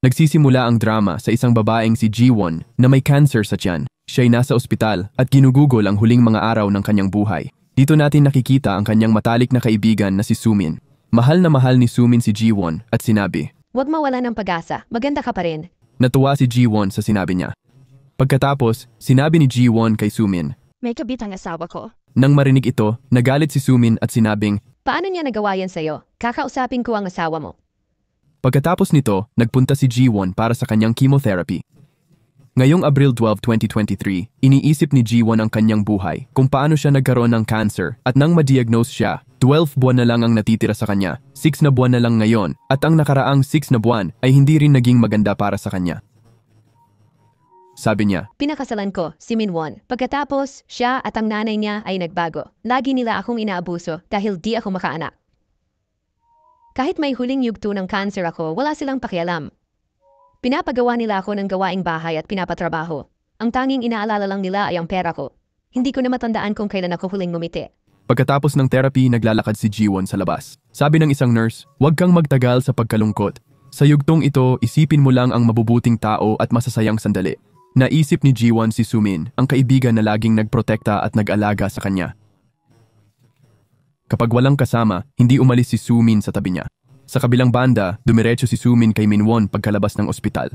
Nagsisimula ang drama sa isang babaeng si Jiwon na may cancer sa tiyan. Siya'y nasa ospital at ginugugol ang huling mga araw ng kanyang buhay. Dito natin nakikita ang kanyang matalik na kaibigan na si Sumin. Mahal na mahal ni Sumin si Jiwon at sinabi, "Huwag mawala ng pag-asa, maganda ka pa rin." Natuwa si Jiwon sa sinabi niya. Pagkatapos, sinabi ni Jiwon kay Sumin. "May kabit ang asawa ko." Nang marinig ito, nagalit si Sumin at sinabing, "Paano niya nagawa yan sa'yo? Kakausapin ko ang asawa mo." Pagkatapos nito, nagpunta si Jiwon para sa kanyang chemotherapy. Ngayong Abril 12, 2023, iniisip ni Jiwon ang kanyang buhay kung paano siya nagkaroon ng cancer at nang ma-diagnose siya, 12 buwan na lang ang natitira sa kanya, 6 na buwan na lang ngayon at ang nakaraang 6 na buwan ay hindi rin naging maganda para sa kanya. Sabi niya, "Pinakasalan ko, si Minwon. Pagkatapos, siya at ang nanay niya ay nagbago. Lagi nila akong inaabuso dahil di ako makaanak. Kahit may huling yugto ng cancer ako, wala silang pakialam. Pinapagawa nila ako ng gawaing bahay at pinapatrabaho. Ang tanging inaalala lang nila ay ang pera ko. Hindi ko na matandaan kung kailan ako huling ngumiti." Pagkatapos ng therapy, naglalakad si Jiwon sa labas. Sabi ng isang nurse, "Huwag kang magtagal sa pagkalungkot. Sa yugtong ito, isipin mo lang ang mabubuting tao at masasayang sandali." Naisip ni Jiwon si Sumin, ang kaibigan na laging nagprotekta at nag-alaga sa kanya. Kapag walang kasama, hindi umalis si Sumin sa tabi niya. Sa kabilang banda, dumiretso si Sumin kay Minwon pagkalabas ng ospital.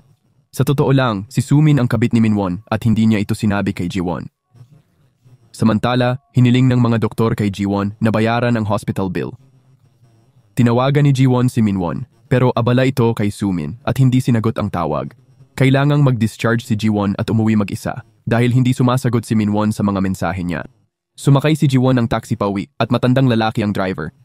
Sa totoo lang, si Sumin ang kabit ni Minwon at hindi niya ito sinabi kay Jiwon. Samantala, hiniling ng mga doktor kay Jiwon na bayaran ang hospital bill. Tinawagan ni Jiwon si Minwon, pero abala ito kay Sumin at hindi sinagot ang tawag. Kailangang mag-discharge si Jiwon at umuwi mag-isa dahil hindi sumasagot si Minwon sa mga mensahe niya. Sumakay si Jiwon ng taxi pauwi at matandang lalaki ang driver.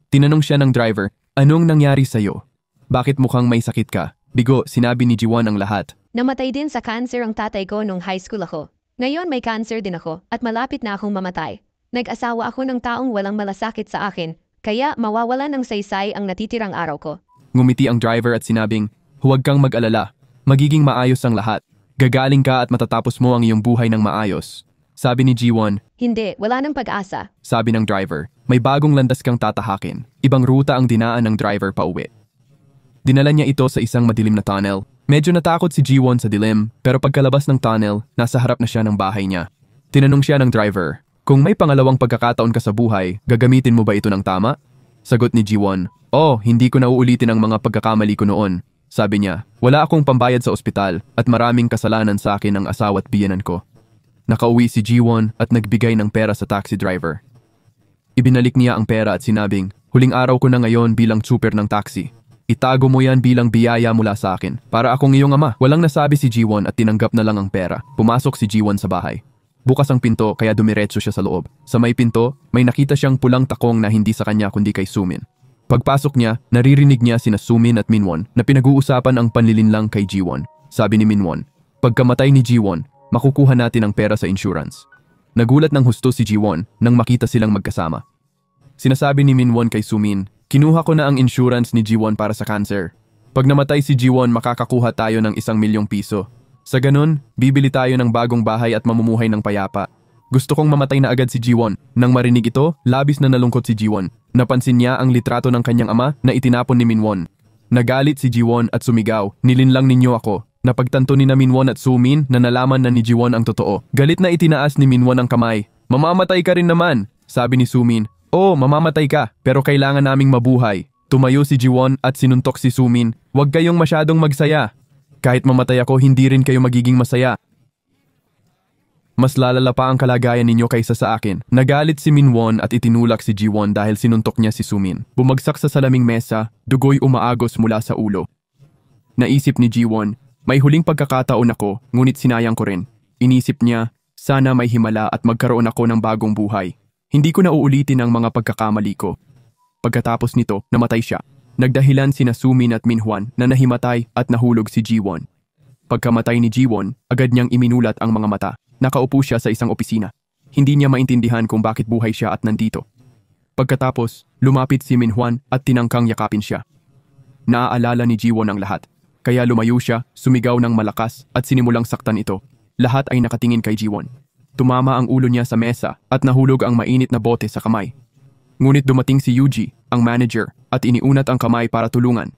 Tinanong siya ng driver, "Anong nangyari sa'yo? Bakit mukhang may sakit ka?" Bigo, sinabi ni Jiwon ang lahat. "Namatay din sa cancer ang tatay ko nung high school ako. Ngayon may cancer din ako at malapit na akong mamatay. Nag-asawa ako ng taong walang malasakit sa akin, kaya mawawalan ng saysay ang natitirang araw ko." Ngumiti ang driver at sinabing, "Huwag kang mag-alala. Magiging maayos ang lahat. Gagaling ka at matatapos mo ang iyong buhay ng maayos." Sabi ni Jiwon. "Hindi, wala nang pag-asa." Sabi ng driver, "May bagong landas kang tatahakin. Ibang ruta ang dinaan ng driver pauwi." Dinala niya ito sa isang madilim na tunnel. Medyo natakot si Jiwon sa dilim, pero pagkalabas ng tunnel, nasa harap na siya ng bahay niya. Tinanong siya ng driver, "Kung may pangalawang pagkakataon ka sa buhay, gagamitin mo ba ito ng tama?" Sagot ni Jiwon, "Oh, hindi ko na uulitin ang mga pagkakamali ko noon." Sabi niya, "Wala akong pambayad sa ospital at maraming kasalanan sa akin ang asawa at biyenan ko." Nakauwi si Jiwon at nagbigay ng pera sa taxi driver. Ibinalik niya ang pera at sinabing, "Huling araw ko na ngayon bilang super ng taxi. Itago mo yan bilang biyaya mula sa akin. Para akong iyong ama." Walang nasabi si Jiwon at tinanggap na lang ang pera. Pumasok si Jiwon sa bahay. Bukas ang pinto kaya dumiretso siya sa loob. Sa may pinto, may nakita siyang pulang takong na hindi sa kanya kundi kay Sumin. Pagpasok niya, naririnig niya sina Sumin at Minwon na pinag-uusapan ang panlilinlang kay Jiwon. Sabi ni Minwon, "Pagkamatay ni Jiwon, makukuha natin ang pera sa insurance." Nagulat ng husto si Jiwon nang makita silang magkasama. Sinasabi ni Minwon kay Sumin, "Kinuha ko na ang insurance ni Jiwon para sa cancer. Pag namatay si Jiwon, makakakuha tayo ng 1,000,000 piso. Sa ganun, bibili tayo ng bagong bahay at mamumuhay ng payapa." Gusto kong mamatay na agad si Jiwon. Nang marinig ito, labis na nalungkot si Jiwon. Napansin niya ang litrato ng kanyang ama na itinapon ni Minwon. Nagalit si Jiwon at sumigaw, "Nilinlang ninyo ako." Napagtanto ni Minwon at Sumin na nalaman na ni Jiwon ang totoo. Galit na itinaas ni Minwon ang kamay. "Mamamatay ka rin naman," sabi ni Sumin. "Oo, mamamatay ka, pero kailangan naming mabuhay." Tumayo si Jiwon at sinuntok si Sumin, "Huwag kayong masyadong magsaya. Kahit mamatay ako, hindi rin kayo magiging masaya. Mas lalala pa ang kalagayan ninyo kaysa sa akin." Nagalit si Minwon at itinulak si Jiwon dahil sinuntok niya si Sumin. Bumagsak sa salaming mesa, dugoy umaagos mula sa ulo. Naisip ni Jiwon, "May huling pagkakataon ako, ngunit sinayang ko rin." Inisip niya, "Sana may himala at magkaroon ako ng bagong buhay. Hindi ko na uulitin ang mga pagkakamali ko." Pagkatapos nito, namatay siya. Nagdahilan sina Sumin at Minhwan na nahimatay at nahulog si Jiwon. Pagkamatay ni Jiwon, agad niyang iminulat ang mga mata. Nakaupo siya sa isang opisina. Hindi niya maintindihan kung bakit buhay siya at nandito. Pagkatapos, lumapit si Minhwan at tinangkang yakapin siya. Naaalala ni Jiwon ang lahat. Kaya lumayo siya, sumigaw ng malakas at sinimulang saktan ito. Lahat ay nakatingin kay Jiwon. Tumama ang ulo niya sa mesa at nahulog ang mainit na bote sa kamay. Ngunit dumating si Yuji, ang manager, at iniunat ang kamay para tulungan.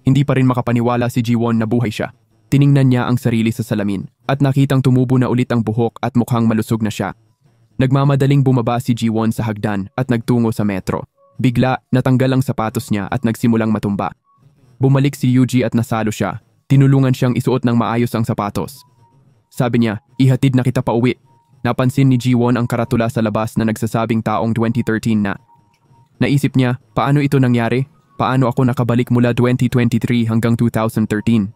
Hindi pa rin makapaniwala si Jiwon na buhay siya. Tiningnan niya ang sarili sa salamin at nakitang tumubo na ulit ang buhok at mukhang malusog na siya. Nagmamadaling bumaba si Jiwon sa hagdan at nagtungo sa metro. Bigla, natanggal ang sapatos niya at nagsimulang matumba. Bumalik si Yuji at nasalo siya. Tinulungan siyang isuot ng maayos ang sapatos. Sabi niya, ihatid na kita pa uwi. Napansin ni Jiwon ang karatula sa labas na nagsasabing taong 2013 na. Naisip niya, paano ito nangyari? Paano ako nakabalik mula 2023 hanggang 2013?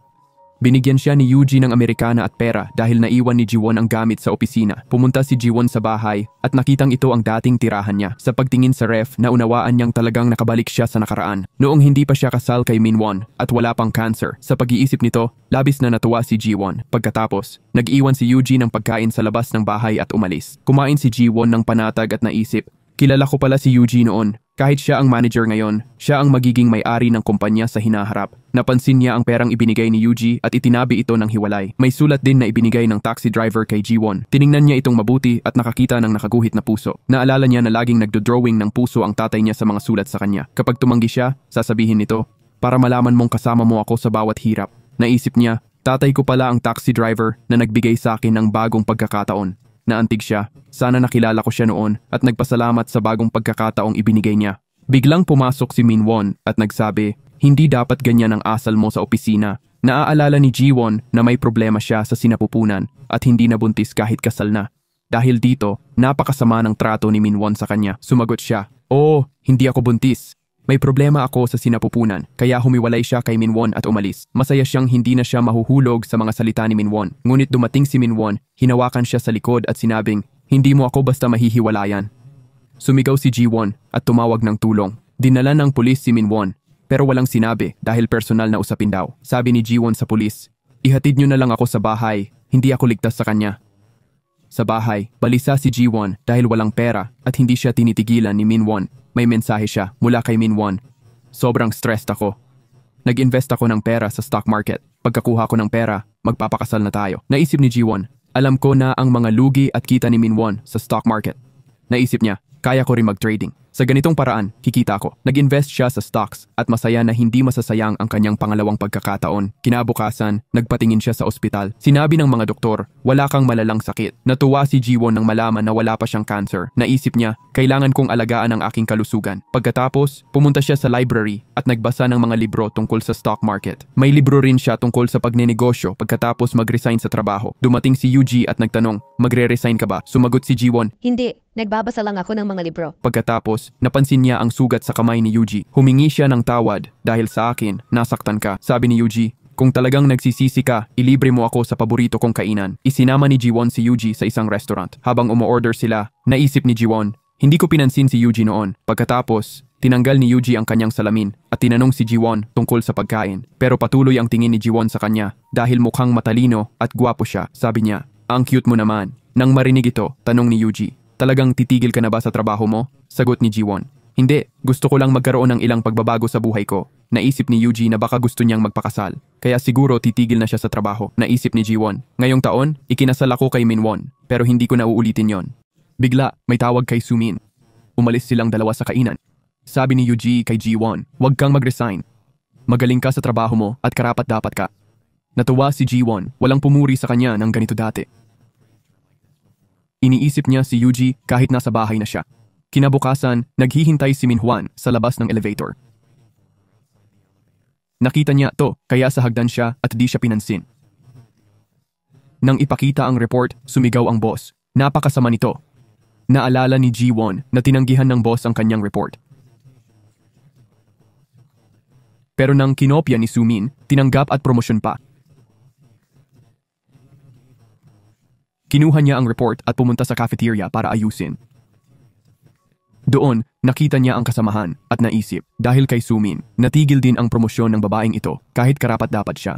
Binigyan siya ni Yuji ng Amerikana at pera dahil naiwan ni Jiwon ang gamit sa opisina. Pumunta si Jiwon sa bahay at nakitang ito ang dating tirahan niya. Sa pagtingin sa ref, naunawaan niyang talagang nakabalik siya sa nakaraan. Noong hindi pa siya kasal kay Minwon at wala pang cancer. Sa pag-iisip nito, labis na natuwa si Jiwon. Pagkatapos, nag-iwan si Yuji ng pagkain sa labas ng bahay at umalis. Kumain si Jiwon ng panatag at naisip, kilala ko pala si Yuji noon. Kahit siya ang manager ngayon, siya ang magiging may-ari ng kumpanya sa hinaharap. Napansin niya ang perang ibinigay ni Yuji at itinabi ito ng hiwalay. May sulat din na ibinigay ng taxi driver kay Jiwon. Tiningnan niya itong mabuti at nakakita ng nakaguhit na puso. Naalala niya na laging nagdo-drawing ng puso ang tatay niya sa mga sulat sa kanya. Kapag tumanggi siya, sasabihin nito, para malaman mong kasama mo ako sa bawat hirap. Naisip niya, tatay ko pala ang taxi driver na nagbigay sa akin ng bagong pagkakataon. Naantig siya. Sana nakilala ko siya noon at nagpasalamat sa bagong pagkakataong ibinigay niya. Biglang pumasok si Minwon at nagsabi, hindi dapat ganyan ang asal mo sa opisina. Naaalala ni Jiwon na may problema siya sa sinapupunan at hindi nabuntis kahit kasal na. Dahil dito, napakasama ng trato ni Minwon sa kanya. Sumagot siya, oo, hindi ako buntis. May problema ako sa sinapupunan, kaya humiwalay siya kay Minwon at umalis. Masaya siyang hindi na siya mahuhulog sa mga salita ni Minwon. Ngunit dumating si Minwon, hinawakan siya sa likod at sinabing, hindi mo ako basta mahihiwalayan. Sumigaw si Jiwon at tumawag ng tulong. Dinala ng pulis si Minwon, pero walang sinabi dahil personal na usapin daw. Sabi ni Jiwon sa pulis, ihatid niyo na lang ako sa bahay, hindi ako ligtas sa kanya. Sa bahay, balisa si Jiwon dahil walang pera at hindi siya tinitigilan ni Minwon. May mensahe siya mula kay Minwon. Sobrang stressed ako. Nag-invest ako ng pera sa stock market. Pagkakuha ko ng pera, magpapakasal na tayo. Naisip ni Jiwon, alam ko na ang mga lugi at kita ni Minwon sa stock market. Naisip niya, kaya ko rin mag-trading. Sa ganitong paraan, kikita ko. Nag-invest siya sa stocks at masaya na hindi masasayang ang kanyang pangalawang pagkakataon. Kinabukasan, nagpatingin siya sa ospital. Sinabi ng mga doktor, wala kang malalang sakit. Natuwa si Jiwon nang malaman na wala pa siyang cancer. Naisip niya, kailangan kong alagaan ang aking kalusugan. Pagkatapos, pumunta siya sa library at nagbasa ng mga libro tungkol sa stock market. May libro rin siya tungkol sa pagnenegosyo pagkatapos mag-resign sa trabaho. Dumating si Yuji at nagtanong, magre-resign ka ba? Sumagot si Jiwon, Hindi, nagbabasa lang ako ng mga libro. pagkatapos, napansin niya ang sugat sa kamay ni Yuji. Humingi siya ng tawad dahil sa akin, nasaktan ka. Sabi ni Yuji, kung talagang nagsisisi ka, ilibre mo ako sa paborito kong kainan. Isinama ni Jiwon si Yuji sa isang restaurant. Habang umu-order sila, naisip ni Jiwon, hindi ko pinansin si Yuji noon. Pagkatapos, tinanggal ni Yuji ang kanyang salamin at tinanong si Jiwon tungkol sa pagkain. Pero patuloy ang tingin ni Jiwon sa kanya dahil mukhang matalino at gwapo siya. Sabi niya, ang cute mo naman. Nang marinig ito, tanong ni Yuji, talagang titigil ka na ba sa trabaho mo? Sagot ni Jiwon, hindi, gusto ko lang magkaroon ng ilang pagbabago sa buhay ko. Naisip ni Yuji na baka gusto niyang magpakasal, kaya siguro titigil na siya sa trabaho. Naisip ni Jiwon, ngayong taon, ikinasal ako kay Minwon, pero hindi ko na uulitin yon. Bigla, may tawag kay Sumin. Umalis silang dalawa sa kainan. Sabi ni Yuji kay Jiwon, huwag kang mag-resign. Magaling ka sa trabaho mo at karapat-dapat ka. Natuwa si Jiwon, walang pumuri sa kanya ng ganito dati. Iniisip niya si Yuji kahit nasa bahay na siya. Kinabukasan, naghihintay si Minhwan sa labas ng elevator. Nakita niya to, kaya sa hagdan siya at di siya pinansin. Nang ipakita ang report, sumigaw ang boss. Napakasama nito. Naalala ni Jiwon na tinanggihan ng boss ang kanyang report. Pero nang kinopya ni Sumin, tinanggap at promosyon pa. Kinuha niya ang report at pumunta sa cafeteria para ayusin. Doon, nakita niya ang kasamahan at naisip, dahil kay Sumin, natigil din ang promosyon ng babaeng ito kahit karapat-dapat siya.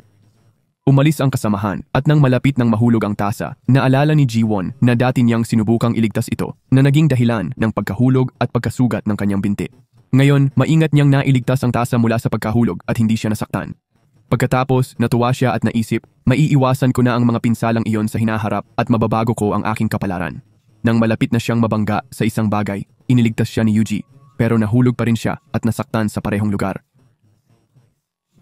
Umalis ang kasamahan at nang malapit ng mahulog ang tasa, naalala ni Jiwon na dati niyang sinubukang iligtas ito na naging dahilan ng pagkahulog at pagkasugat ng kanyang binti. Ngayon, maingat niyang nailigtas ang tasa mula sa pagkahulog at hindi siya nasaktan. Pagkatapos, natuwa siya at naisip, maiiwasan ko na ang mga pinsalang iyon sa hinaharap at mababago ko ang aking kapalaran. Nang malapit na siyang mabangga sa isang bagay, iniligtas siya ni Yuji, pero nahulog pa rin siya at nasaktan sa parehong lugar.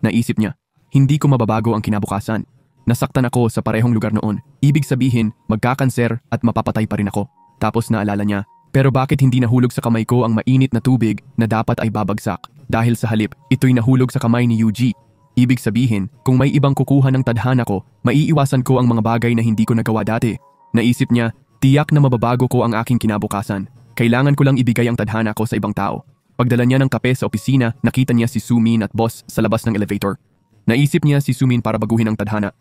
Naisip niya, hindi ko mababago ang kinabukasan. Nasaktan ako sa parehong lugar noon. Ibig sabihin, magkakanser at mapapatay pa rin ako. Tapos naalala niya, pero bakit hindi nahulog sa kamay ko ang mainit na tubig na dapat ay babagsak? Dahil sa halip, ito'y nahulog sa kamay ni Yuji. Ibig sabihin, kung may ibang kukuha ng tadhana ko, maiiwasan ko ang mga bagay na hindi ko nagawa dati. Naisip niya, tiyak na mababago ko ang aking kinabukasan. Kailangan ko lang ibigay ang tadhana ko sa ibang tao. Pagdala niya ng kape sa opisina, nakita niya si Sumin at boss sa labas ng elevator. Naisip niya si Sumin para baguhin ang tadhana.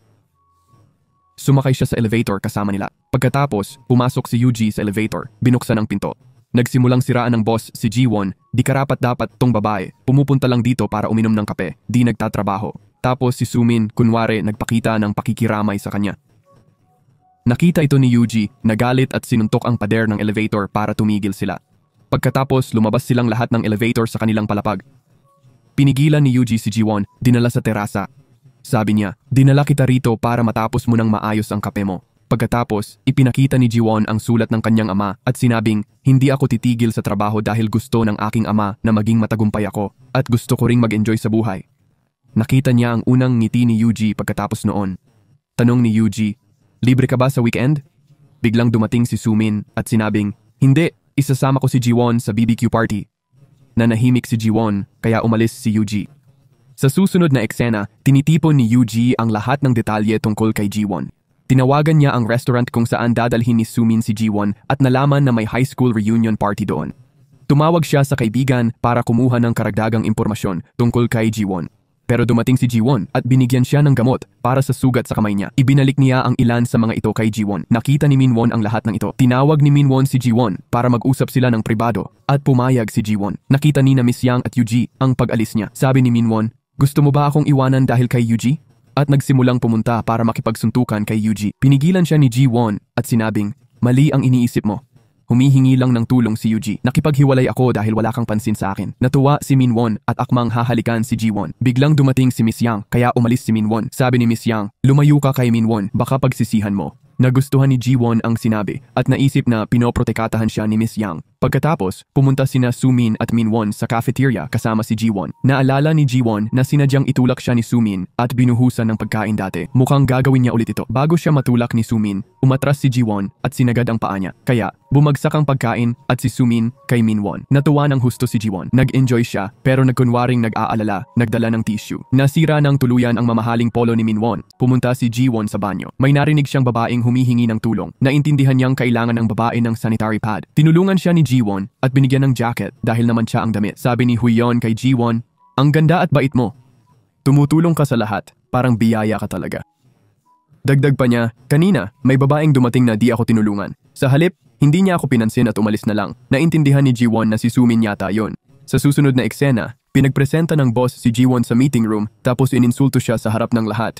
Sumakay siya sa elevator kasama nila. Pagkatapos, pumasok si Yuji sa elevator, binuksan ang pinto. Nagsimulang siraan ng boss si Jiwon, di karapat-dapat tong babae, pumupunta lang dito para uminom ng kape, di nagtatrabaho. Tapos si Sumin, kunwari, nagpakita ng pakikiramay sa kanya. Nakita ito ni Yuji, nagalit at sinuntok ang pader ng elevator para tumigil sila. Pagkatapos, lumabas silang lahat ng elevator sa kanilang palapag. Pinigilan ni Yuji si Jiwon, dinala sa terasa. Sabi niya, dinala kita rito para matapos mo nang maayos ang kape mo. Pagkatapos, ipinakita ni Jiwon ang sulat ng kanyang ama at sinabing, hindi ako titigil sa trabaho dahil gusto ng aking ama na maging matagumpay ako at gusto ko ring mag-enjoy sa buhay. Nakita niya ang unang ngiti ni Yuji pagkatapos noon. Tanong ni Yuji, libre ka ba sa weekend? Biglang dumating si Sumin at sinabing, hindi, isasama ko si Jiwon sa BBQ party. Nanahimik si Jiwon kaya umalis si Yuji. Sa susunod na eksena, tinitipon ni Yuji ang lahat ng detalye tungkol kay Jiwon. Tinawagan niya ang restaurant kung saan dadalhin ni Sumin si Jiwon at nalaman na may high school reunion party doon. Tumawag siya sa kaibigan para kumuha ng karagdagang impormasyon tungkol kay Jiwon. Pero dumating si Jiwon at binigyan siya ng gamot para sa sugat sa kamay niya. Ibinalik niya ang ilan sa mga ito kay Jiwon. Nakita ni Minwon ang lahat ng ito. Tinawag ni Minwon si Jiwon para mag-usap sila ng pribado at pumayag si Jiwon. Nakita ni na Miss Yang at Yuji ang pag-alis niya. Sabi ni Minwon, gusto mo ba akong iwanan dahil kay Yuji? At nagsimulang pumunta para makipagsuntukan kay Yuji. Pinigilan siya ni Jiwon at sinabing, mali ang iniisip mo. Humihingi lang ng tulong si Yuji. Nakipaghiwalay ako dahil wala kang pansin sa akin. Natuwa si Minwon at akmang hahalikan si Jiwon. Biglang dumating si Miss Yang kaya umalis si Minwon. Sabi ni Miss Yang, lumayo ka kay Minwon, baka pagsisihan mo. Nagustuhan ni Jiwon ang sinabi at naisip na pinoprotekatahan siya ni Miss Yang. Pagkatapos, pumunta sina Sumin at Minwon sa cafeteria kasama si Jiwon. Naalala ni Jiwon na sinadyang itulak siya ni Sumin at binuhusan ng pagkain dati. Mukhang gagawin niya ulit ito. Bago siya matulak ni Sumin, umatras si Jiwon at sinagad ang paa niya. Kaya, bumagsak ang pagkain at si Sumin kay Minwon. Natuwa ng husto si Jiwon. Nag-enjoy siya pero nagkunwaring nag-aalala, nagdala ng tissue. Nasira ng tuluyan ang mamahaling polo ni Minwon. Pumunta si Jiwon sa banyo. May narinig siyang babaeng humihingi ng tulong. Naintindihan niyang kailangan ng babae ng sanitary pad. Tinulungan siya ni Jiwon at binigyan ng jacket dahil naman siya ang damit. Sabi ni Huion kay Jiwon, ang ganda at bait mo. Tumutulong ka sa lahat, parang biyaya ka talaga. Dagdag pa niya, kanina may babaeng dumating na di ako tinulungan. Sa halip, hindi niya ako pinansin at umalis na lang. Naintindihan ni Jiwon na si Sumin yata yon. Sa susunod na eksena, pinagpresenta ng boss si Jiwon sa meeting room tapos ininsulto siya sa harap ng lahat.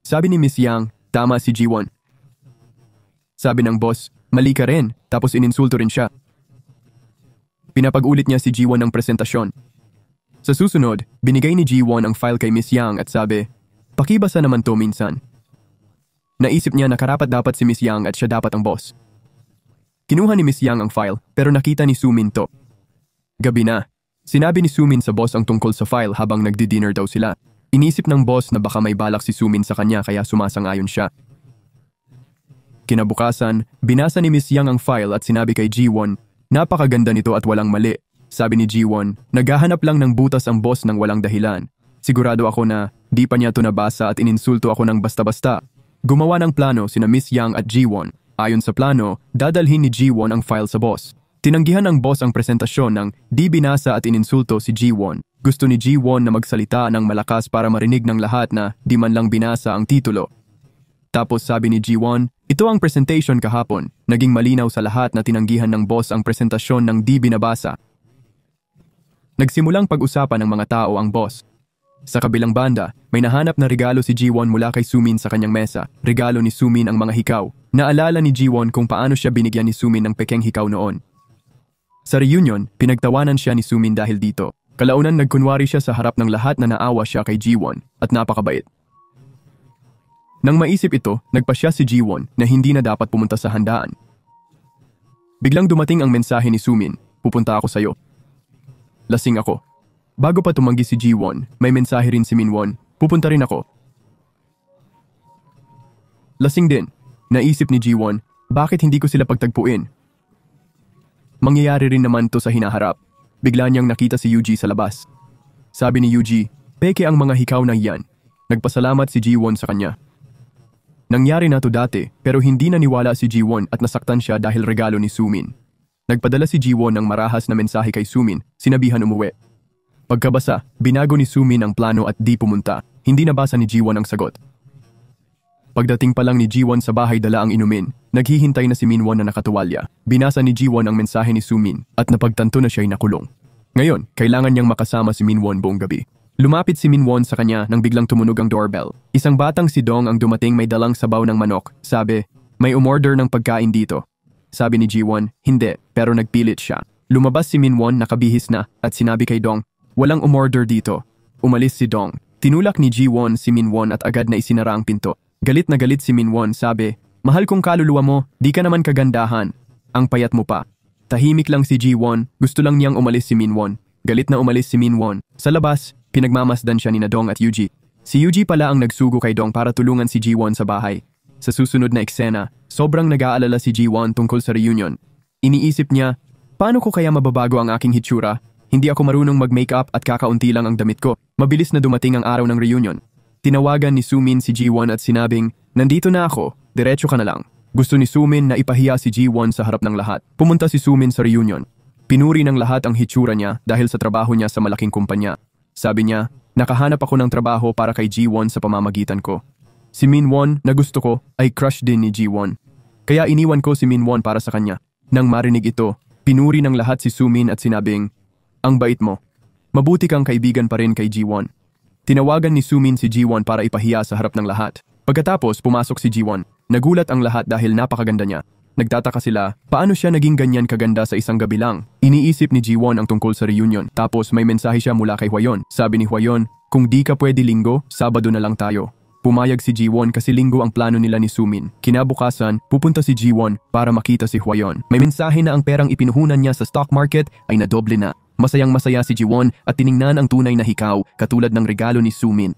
Sabi ni Miss Yang, tama si Jiwon. Sabi ng boss, mali ka rin, tapos ininsulto rin siya. Pinapag-ulit niya si Jiwon ng presentasyon. Sa susunod, binigay ni Jiwon ang file kay Miss Yang at sabi, pakibasa naman to minsan. Naisip niya na karapat-dapat si Miss Yang at siya dapat ang boss. Kinuha ni Miss Yang ang file pero nakita ni Sumin to. Gabi na. Sinabi ni Sumin sa boss ang tungkol sa file habang nagdi-dinner daw sila. Inisip ng boss na baka may balak si Sumin sa kanya kaya sumasang-ayon siya. Kinabukasan, binasa ni Miss Yang ang file at sinabi kay Jiwon, napakaganda nito at walang mali. Sabi ni Jiwon, naghahanap lang ng butas ang boss ng walang dahilan. Sigurado ako na di pa niya ito nabasa at ininsulto ako ng basta-basta. Gumawa ng plano sina Miss Yang at Jiwon. Ayon sa plano, dadalhin ni Jiwon ang file sa boss. Tinanggihan ng boss ang presentasyon ng di binasa at ininsulto si Jiwon. Gusto ni Jiwon na magsalita ng malakas para marinig ng lahat na di man lang binasa ang titulo. Tapos sabi ni Jiwon, ito ang presentation kahapon. Naging malinaw sa lahat na tinanggihan ng boss ang presentasyon ng di binabasa. Nagsimulang pag-usapan ng mga tao ang boss. Sa kabilang banda, may nahanap na regalo si Jiwon mula kay Sumin sa kanyang mesa. Regalo ni Sumin ang mga hikaw. Naalala ni Jiwon kung paano siya binigyan ni Sumin ng pekeng hikaw noon. Sa reunion, pinagtawanan siya ni Sumin dahil dito. Kalaunan nagkunwari siya sa harap ng lahat na naawa siya kay Jiwon at napakabait. Nang maisip ito, nagpasya si Jiwon na hindi na dapat pumunta sa handaan. Biglang dumating ang mensahe ni Sumin, pupunta ako sa'yo. Lasing ako. Bago pa tumanggi si Jiwon, may mensahe rin si Minwon. Pupunta rin ako. Lasing din. Naisip ni Jiwon, bakit hindi ko sila pagtagpuin? Mangyayari rin naman to sa hinaharap. Bigla niyang nakita si Yuji sa labas. Sabi ni Yuji, peke ang mga hikaw na iyan. Nagpasalamat si Jiwon sa kanya. Nangyari na to dati pero hindi naniwala si Jiwon at nasaktan siya dahil regalo ni Sumin. Nagpadala si Jiwon ng marahas na mensahe kay Sumin, sinabihan umuwi. Pagkabasa, binago ni Sumin ang plano at di pumunta. Hindi nabasa ni Jiwon ang sagot. Pagdating pa lang ni Jiwon sa bahay dala ang inumin, naghihintay na si Minwon na nakatuwalya. Binasa ni Jiwon ang mensahe ni Sumin at napagtanto na siya'y nakulong. Ngayon, kailangan niyang makasama si Minwon buong gabi. Lumapit si Minwon sa kanya nang biglang tumunog ang doorbell. Isang batang si Dong ang dumating may dalang sabaw ng manok. Sabi, may umorder ng pagkain dito. Sabi ni Jiwon, hindi, pero nagpilit siya. Lumabas si Minwon nakabihis na at sinabi kay Dong, walang umorder dito. Umalis si Dong. Tinulak ni Jiwon si Minwon at agad na isinara ang pinto. Galit na galit si Minwon, sabi, mahal kong kaluluwa mo, di ka naman kagandahan. Ang payat mo pa. Tahimik lang si Jiwon, gusto lang niyang umalis si Minwon. Galit na umalis si Minwon. Sa labas, pinagmamasdan siya ni Dong at Yuji. Si Yuji pala ang nagsugo kay Dong para tulungan si Jiwon sa bahay. Sa susunod na eksena, sobrang nag-aalala si Jiwon tungkol sa reunion. Iniisip niya, paano ko kaya mababago ang aking hitsura? Hindi ako marunong mag-makeup at kakaunti lang ang damit ko. Mabilis na dumating ang araw ng reunion. Tinawagan ni Sumin si Jiwon at sinabing, nandito na ako, diretso ka na lang. Gusto ni Sumin na ipahiya si Jiwon sa harap ng lahat. Pumunta si Sumin sa reunion. Pinuri ng lahat ang hitsura niya dahil sa trabaho niya sa malaking kumpanya. Sabi niya, nakahanap ako ng trabaho para kay Jiwon sa pamamagitan ko. Si Minwon na gusto ko ay crush din ni Jiwon. Kaya iniwan ko si Minwon para sa kanya. Nang marinig ito, pinuri ng lahat si Sumin at sinabing, ang bait mo. Mabuti kang kaibigan pa rin kay Jiwon. Tinawagan ni Sumin si Jiwon para ipahiya sa harap ng lahat. Pagkatapos, pumasok si Jiwon. Nagulat ang lahat dahil napakaganda niya. Nagtataka sila, paano siya naging ganyan kaganda sa isang gabi lang? Iniisip ni Jiwon ang tungkol sa reunion. Tapos may mensahe siya mula kay Hwayon. Sabi ni Hwayon, kung di ka pwede linggo, Sabado na lang tayo. Pumayag si Jiwon kasi linggo ang plano nila ni Sumin. Kinabukasan, pupunta si Jiwon para makita si Hwayon. May mensahe na ang perang ipinuhunan niya sa stock market ay nadoble na. Masayang-masaya si Jiwon at tiningnan ang tunay na hikaw katulad ng regalo ni Sumin.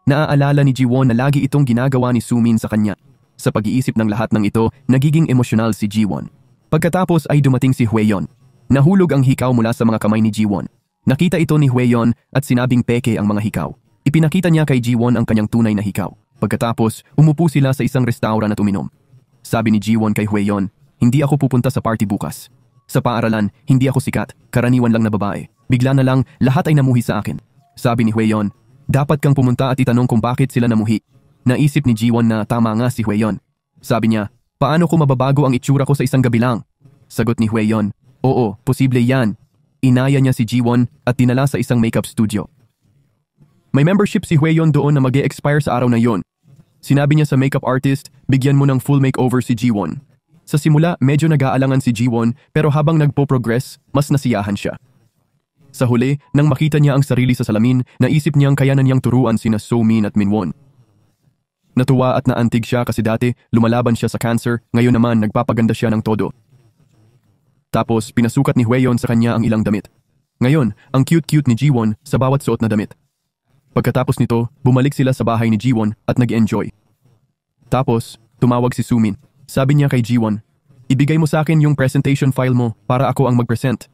Naaalala ni Jiwon na lagi itong ginagawa ni Sumin sa kanya. Sa pag-iisip ng lahat ng ito, nagiging emosyonal si Jiwon. Pagkatapos ay dumating si Hwayon. Nahulog ang hikaw mula sa mga kamay ni Jiwon. Nakita ito ni Hwayon at sinabing peke ang mga hikaw. Ipinakita niya kay Jiwon ang kanyang tunay na hikaw. Pagkatapos, umupo sila sa isang restaurant at uminom. Sabi ni Jiwon kay Hwayon, hindi ako pupunta sa party bukas. Sa paaralan, hindi ako sikat, karaniwan lang na babae. Bigla na lang, lahat ay namuhi sa akin. Sabi ni Hwayon, dapat kang pumunta at itanong kung bakit sila namuhi. Naisip ni Jiwon na tama nga si Hwayon. Sabi niya, paano ko mababago ang itsura ko sa isang gabi lang? Sagot ni Hwayon, oo, posible yan. Inaya niya si Jiwon at dinala sa isang makeup studio. May membership si Hwayon doon na mag-e-expire sa araw na yon. Sinabi niya sa makeup artist, bigyan mo ng full makeover si Jiwon. Sa simula, medyo nag-aalangan si Jiwon pero habang nagpo-progress, mas nasiyahan siya. Sa huli, nang makita niya ang sarili sa salamin, naisip niyang kayanan niyang turuan sina Somin at Minwon. Natuwa at naantig siya kasi dati lumalaban siya sa cancer, ngayon naman nagpapaganda siya ng todo. Tapos pinasukat ni Hwayon sa kanya ang ilang damit. Ngayon, ang cute-cute ni Jiwon sa bawat suot na damit. Pagkatapos nito, bumalik sila sa bahay ni Jiwon at nag-enjoy. Tapos, tumawag si Sumin. Sabi niya kay Jiwon, ibigay mo sa akin yung presentation file mo para ako ang mag-present.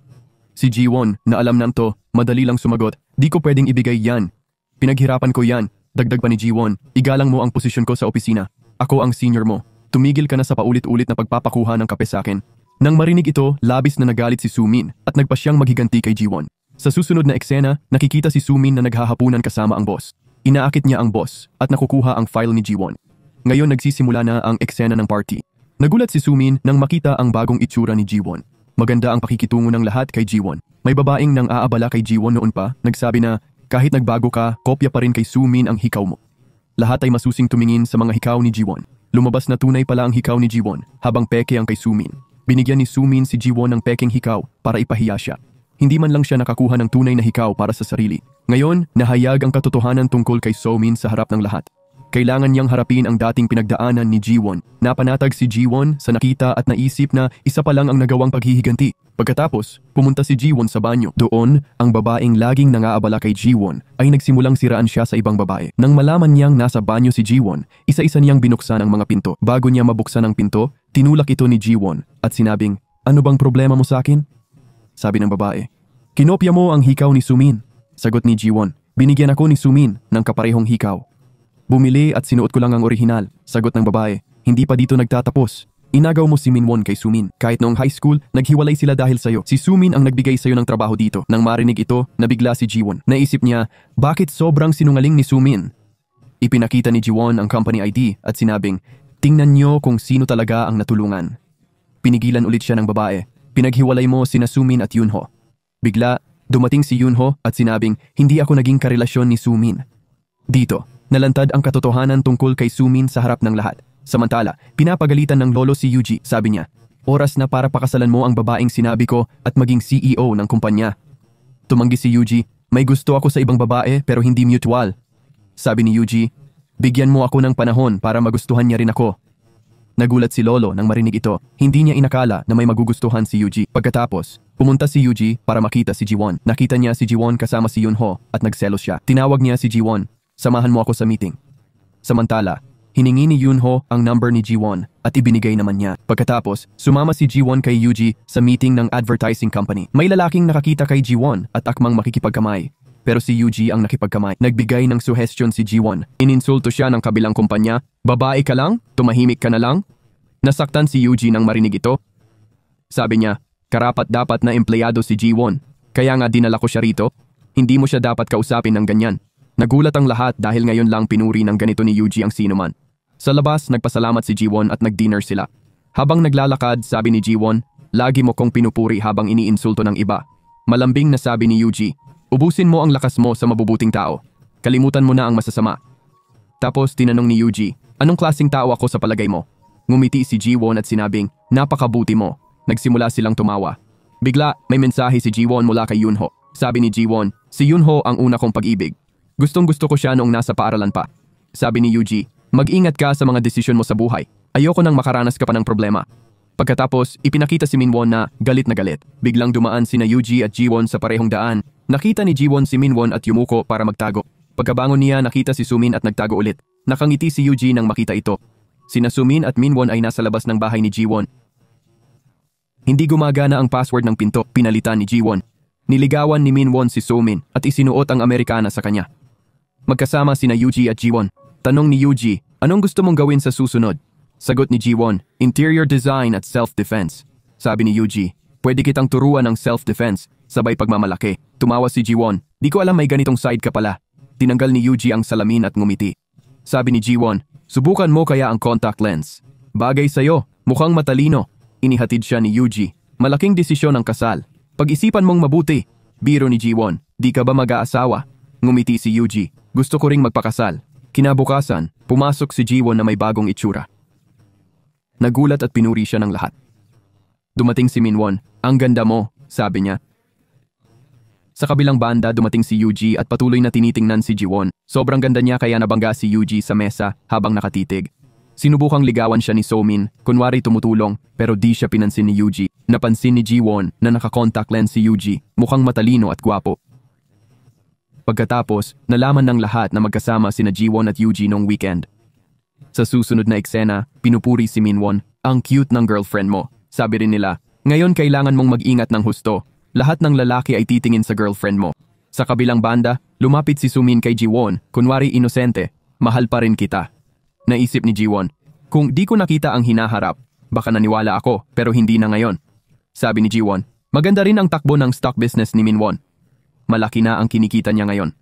Si Jiwon, na alam na to, madali lang sumagot, di ko pwedeng ibigay yan. Pinaghirapan ko yan. Dagdag pa ni Jiwon, igalang mo ang posisyon ko sa opisina. Ako ang senior mo. Tumigil ka na sa paulit-ulit na pagpapakuha ng kape sa akin. Nang marinig ito, labis na nagalit si Sumin at nagpa siyang maghiganti kay Jiwon. Sa susunod na eksena, nakikita si Sumin na naghahapunan kasama ang boss. Inaakit niya ang boss at nakukuha ang file ni Jiwon. Ngayon nagsisimula na ang eksena ng party. Nagulat si Sumin nang makita ang bagong itsura ni Jiwon. Maganda ang pakikitungo ng lahat kay Jiwon. May babaeng nang aabala kay Jiwon noon pa, nagsabi na, kahit nagbago ka, kopya pa rin kay Sumin ang hikaw mo. Lahat ay masusing tumingin sa mga hikaw ni Jiwon. Lumabas na tunay pala ang hikaw ni Jiwon, habang peke ang kay Sumin. Binigyan ni Sumin si Jiwon ng pekeng hikaw para ipahiya siya. Hindi man lang siya nakakuha ng tunay na hikaw para sa sarili. Ngayon, nahayag ang katotohanan tungkol kay Somin sa harap ng lahat. Kailangan niyang harapin ang dating pinagdaanan ni Jiwon. Napanatag si Jiwon sa nakita at naisip na isa pa lang ang nagawang paghihiganti. Pagkatapos, pumunta si Jiwon sa banyo. Doon, ang babaeng laging nangaabala kay Jiwon ay nagsimulang siraan siya sa ibang babae. Nang malaman niyang nasa banyo si Jiwon, isa-isa niyang binuksan ang mga pinto. Bago niya mabuksan ang pinto, tinulak ito ni Jiwon at sinabing, "Ano bang problema mo sa akin?" Sabi ng babae. "Kinopya mo ang hikaw ni Sumin." Sagot ni Jiwon, "Binigyan ako ni Sumin ng kaparehong hikaw." "Bumili at sinuot ko lang ang orihinal." Sagot ng babae, "Hindi pa dito nagtatapos. Inagaw mo si Minwon kay Sumin. Kahit noong high school, naghiwalay sila dahil sa'yo. Si Sumin ang nagbigay sa'yo ng trabaho dito." Nang marinig ito, nabigla si Jiwon. Naisip niya, bakit sobrang sinungaling ni Sumin? Ipinakita ni Jiwon ang company ID at sinabing, "Tingnan niyo kung sino talaga ang natulungan." Pinigilan ulit siya ng babae. "Pinaghiwalay mo sina Sumin at Yunho." Bigla, dumating si Yunho at sinabing, "Hindi ako naging karelasyon ni Sumin." Dito, nalantad ang katotohanan tungkol kay Sumin sa harap ng lahat. Samantala, pinapagalitan ng lolo si Yuji. Sabi niya, "Oras na para pakasalan mo ang babaeng sinabi ko at maging CEO ng kumpanya." Tumanggi si Yuji, "May gusto ako sa ibang babae pero hindi mutual." Sabi ni Yuji, "Bigyan mo ako ng panahon para magustuhan niya rin ako." Nagulat si lolo nang marinig ito. Hindi niya inakala na may magugustuhan si Yuji. Pagkatapos, pumunta si Yuji para makita si Jiwon. Nakita niya si Jiwon kasama si Yunho at nagselos siya. Tinawag niya si Jiwon, "Samahan mo ako sa meeting." Samantala, hiningi ni Yunho ang number ni Jiwon at ibinigay naman niya. Pagkatapos, sumama si Jiwon kay Yuji sa meeting ng advertising company. May lalaking nakakita kay Jiwon at akmang makikipagkamay. Pero si Yuji ang nakipagkamay. Nagbigay ng suggestion si Jiwon. Ininsulto siya ng kabilang kumpanya. "Babae ka lang? Tumahimik ka na lang?" Nasaktan si Yuji nang marinig ito. Sabi niya, "Karapat-dapat na empleyado si Jiwon. Kaya nga dinala ko siya rito. Hindi mo siya dapat kausapin ng ganyan." Nagulat ang lahat dahil ngayon lang pinuri ng ganito ni Yuji ang sinuman. Sa labas, nagpasalamat si Jiwon at nag-dinner sila. Habang naglalakad, sabi ni Jiwon, "Lagi mo kong pinupuri habang iniinsulto ng iba." Malambing na sabi ni Yuji, "Ubusin mo ang lakas mo sa mabubuting tao. Kalimutan mo na ang masasama." Tapos tinanong ni Yuji, "Anong klaseng tao ako sa palagay mo?" Ngumiti si Jiwon at sinabing, "Napakabuti mo." Nagsimula silang tumawa. Bigla, may mensahe si Jiwon mula kay Yunho. Sabi ni Jiwon, "Si Yunho ang una kong pag-ibig. Gustong-gusto ko siya noong nasa paaralan pa." Sabi ni Yuji, "Mag-ingat ka sa mga desisyon mo sa buhay. Ayoko nang makaranas ka pa ng problema." Pagkatapos, ipinakita si Minwon na galit na galit. Biglang dumaan sina Yuji at Jiwon sa parehong daan. Nakita ni Jiwon si Minwon at yumuko para magtago. Pagkabangon niya, nakita si Sumin at nagtago ulit. Nakangiti si Yuji nang makita ito. Sina Sumin at Minwon ay nasa labas ng bahay ni Jiwon. Hindi gumagana ang password ng pinto, pinalitan ni Jiwon. Niligawan ni Minwon si Sumin at isinuot ang Amerikana sa kanya. Magkasama sina Yuji at Jiwon. Tanong ni Yuji, "Anong gusto mong gawin sa susunod?" Sagot ni Jiwon, "Interior design at self-defense." Sabi ni Yuji, "Pwede kitang turuan ng self-defense." Sabay pagmamalaki. Tumawa si Jiwon, "Di ko alam may ganitong side ka pala." Tinanggal ni Yuji ang salamin at ngumiti. Sabi ni Jiwon, "Subukan mo kaya ang contact lens. Bagay sa'yo, mukhang matalino." Inihatid siya ni Yuji. "Malaking desisyon ang kasal. Pag-isipan mong mabuti." Biro ni Jiwon, "Di ka ba mag-aasawa?" Ngumiti si Yuji, "Gusto ko ring magpakasal." Kinabukasan, pumasok si Jiwon na may bagong itsura. Nagulat at pinuri siya ng lahat. Dumating si Minwon, "Ang ganda mo," sabi niya. Sa kabilang banda, dumating si Yuji at patuloy na tinitingnan si Jiwon. Sobrang ganda niya kaya nabangga si Yuji sa mesa habang nakatitig. Sinubukang ligawan siya ni Somin, kunwari tumutulong, pero di siya pinansin ni Yuji. Napansin ni Jiwon na naka-contact lens si Yuji, mukhang matalino at gwapo. Pagkatapos, nalaman ng lahat na magkasama sina Jiwon at Yuji noong weekend. Sa susunod na eksena, pinupuri si Minwon, "Ang cute ng girlfriend mo." Sabi rin nila, "Ngayon kailangan mong mag-ingat ng husto. Lahat ng lalaki ay titingin sa girlfriend mo." Sa kabilang banda, lumapit si Sumin kay Jiwon, kunwari inosente, "Mahal pa rin kita." Naisip ni Jiwon, "Kung di ko nakita ang hinaharap, baka naniwala ako pero hindi na ngayon." Sabi ni Jiwon, "Maganda rin ang takbo ng stock business ni Minwon. Malaki na ang kinikita niya ngayon."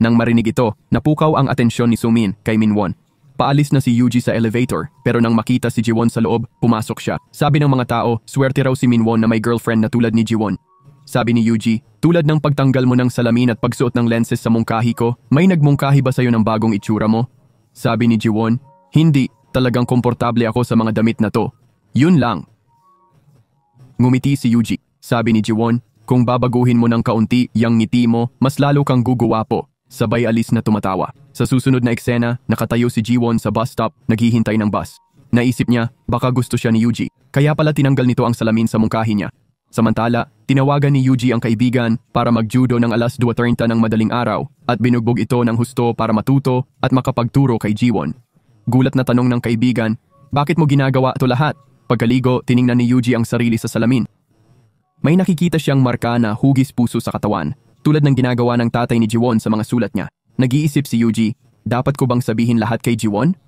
Nang marinig ito, napukaw ang atensyon ni Sumin kay Minwon. Paalis na si Yuji sa elevator, pero nang makita si Jiwon sa loob, pumasok siya. Sabi ng mga tao, swerte raw si Minwon na may girlfriend na tulad ni Jiwon. Sabi ni Yuji, "Tulad ng pagtanggal mo ng salamin at pagsuot ng lenses sa mungkahi ko, may nagmungkahi ba sa'yo ng bagong itsura mo?" Sabi ni Jiwon, "Hindi, talagang komportable ako sa mga damit na to. Yun lang." Ngumiti si Yuji. Sabi ni Jiwon, "Kung babaguhin mo ng kaunti yang ngiti mo, mas lalo kang guguwapo." Sabay alis na tumatawa. Sa susunod na eksena, nakatayo si Jiwon sa bus stop, naghihintay ng bus. Naisip niya, baka gusto siya ni Yuji. Kaya pala tinanggal nito ang salamin sa mungkahi niya. Samantala, tinawagan ni Yuji ang kaibigan para mag-judo ng alas 2:30 ng madaling araw at binugbog ito ng husto para matuto at makapagturo kay Jiwon. Gulat na tanong ng kaibigan, bakit mo ginagawa ito lahat? Pagkaligo, tiningnan ni Yuji ang sarili sa salamin. May nakikita siyang marka na hugis puso sa katawan, tulad ng ginagawa ng tatay ni Jiwon sa mga sulat niya. Nag-iisip si Yuji, dapat ko bang sabihin lahat kay Jiwon?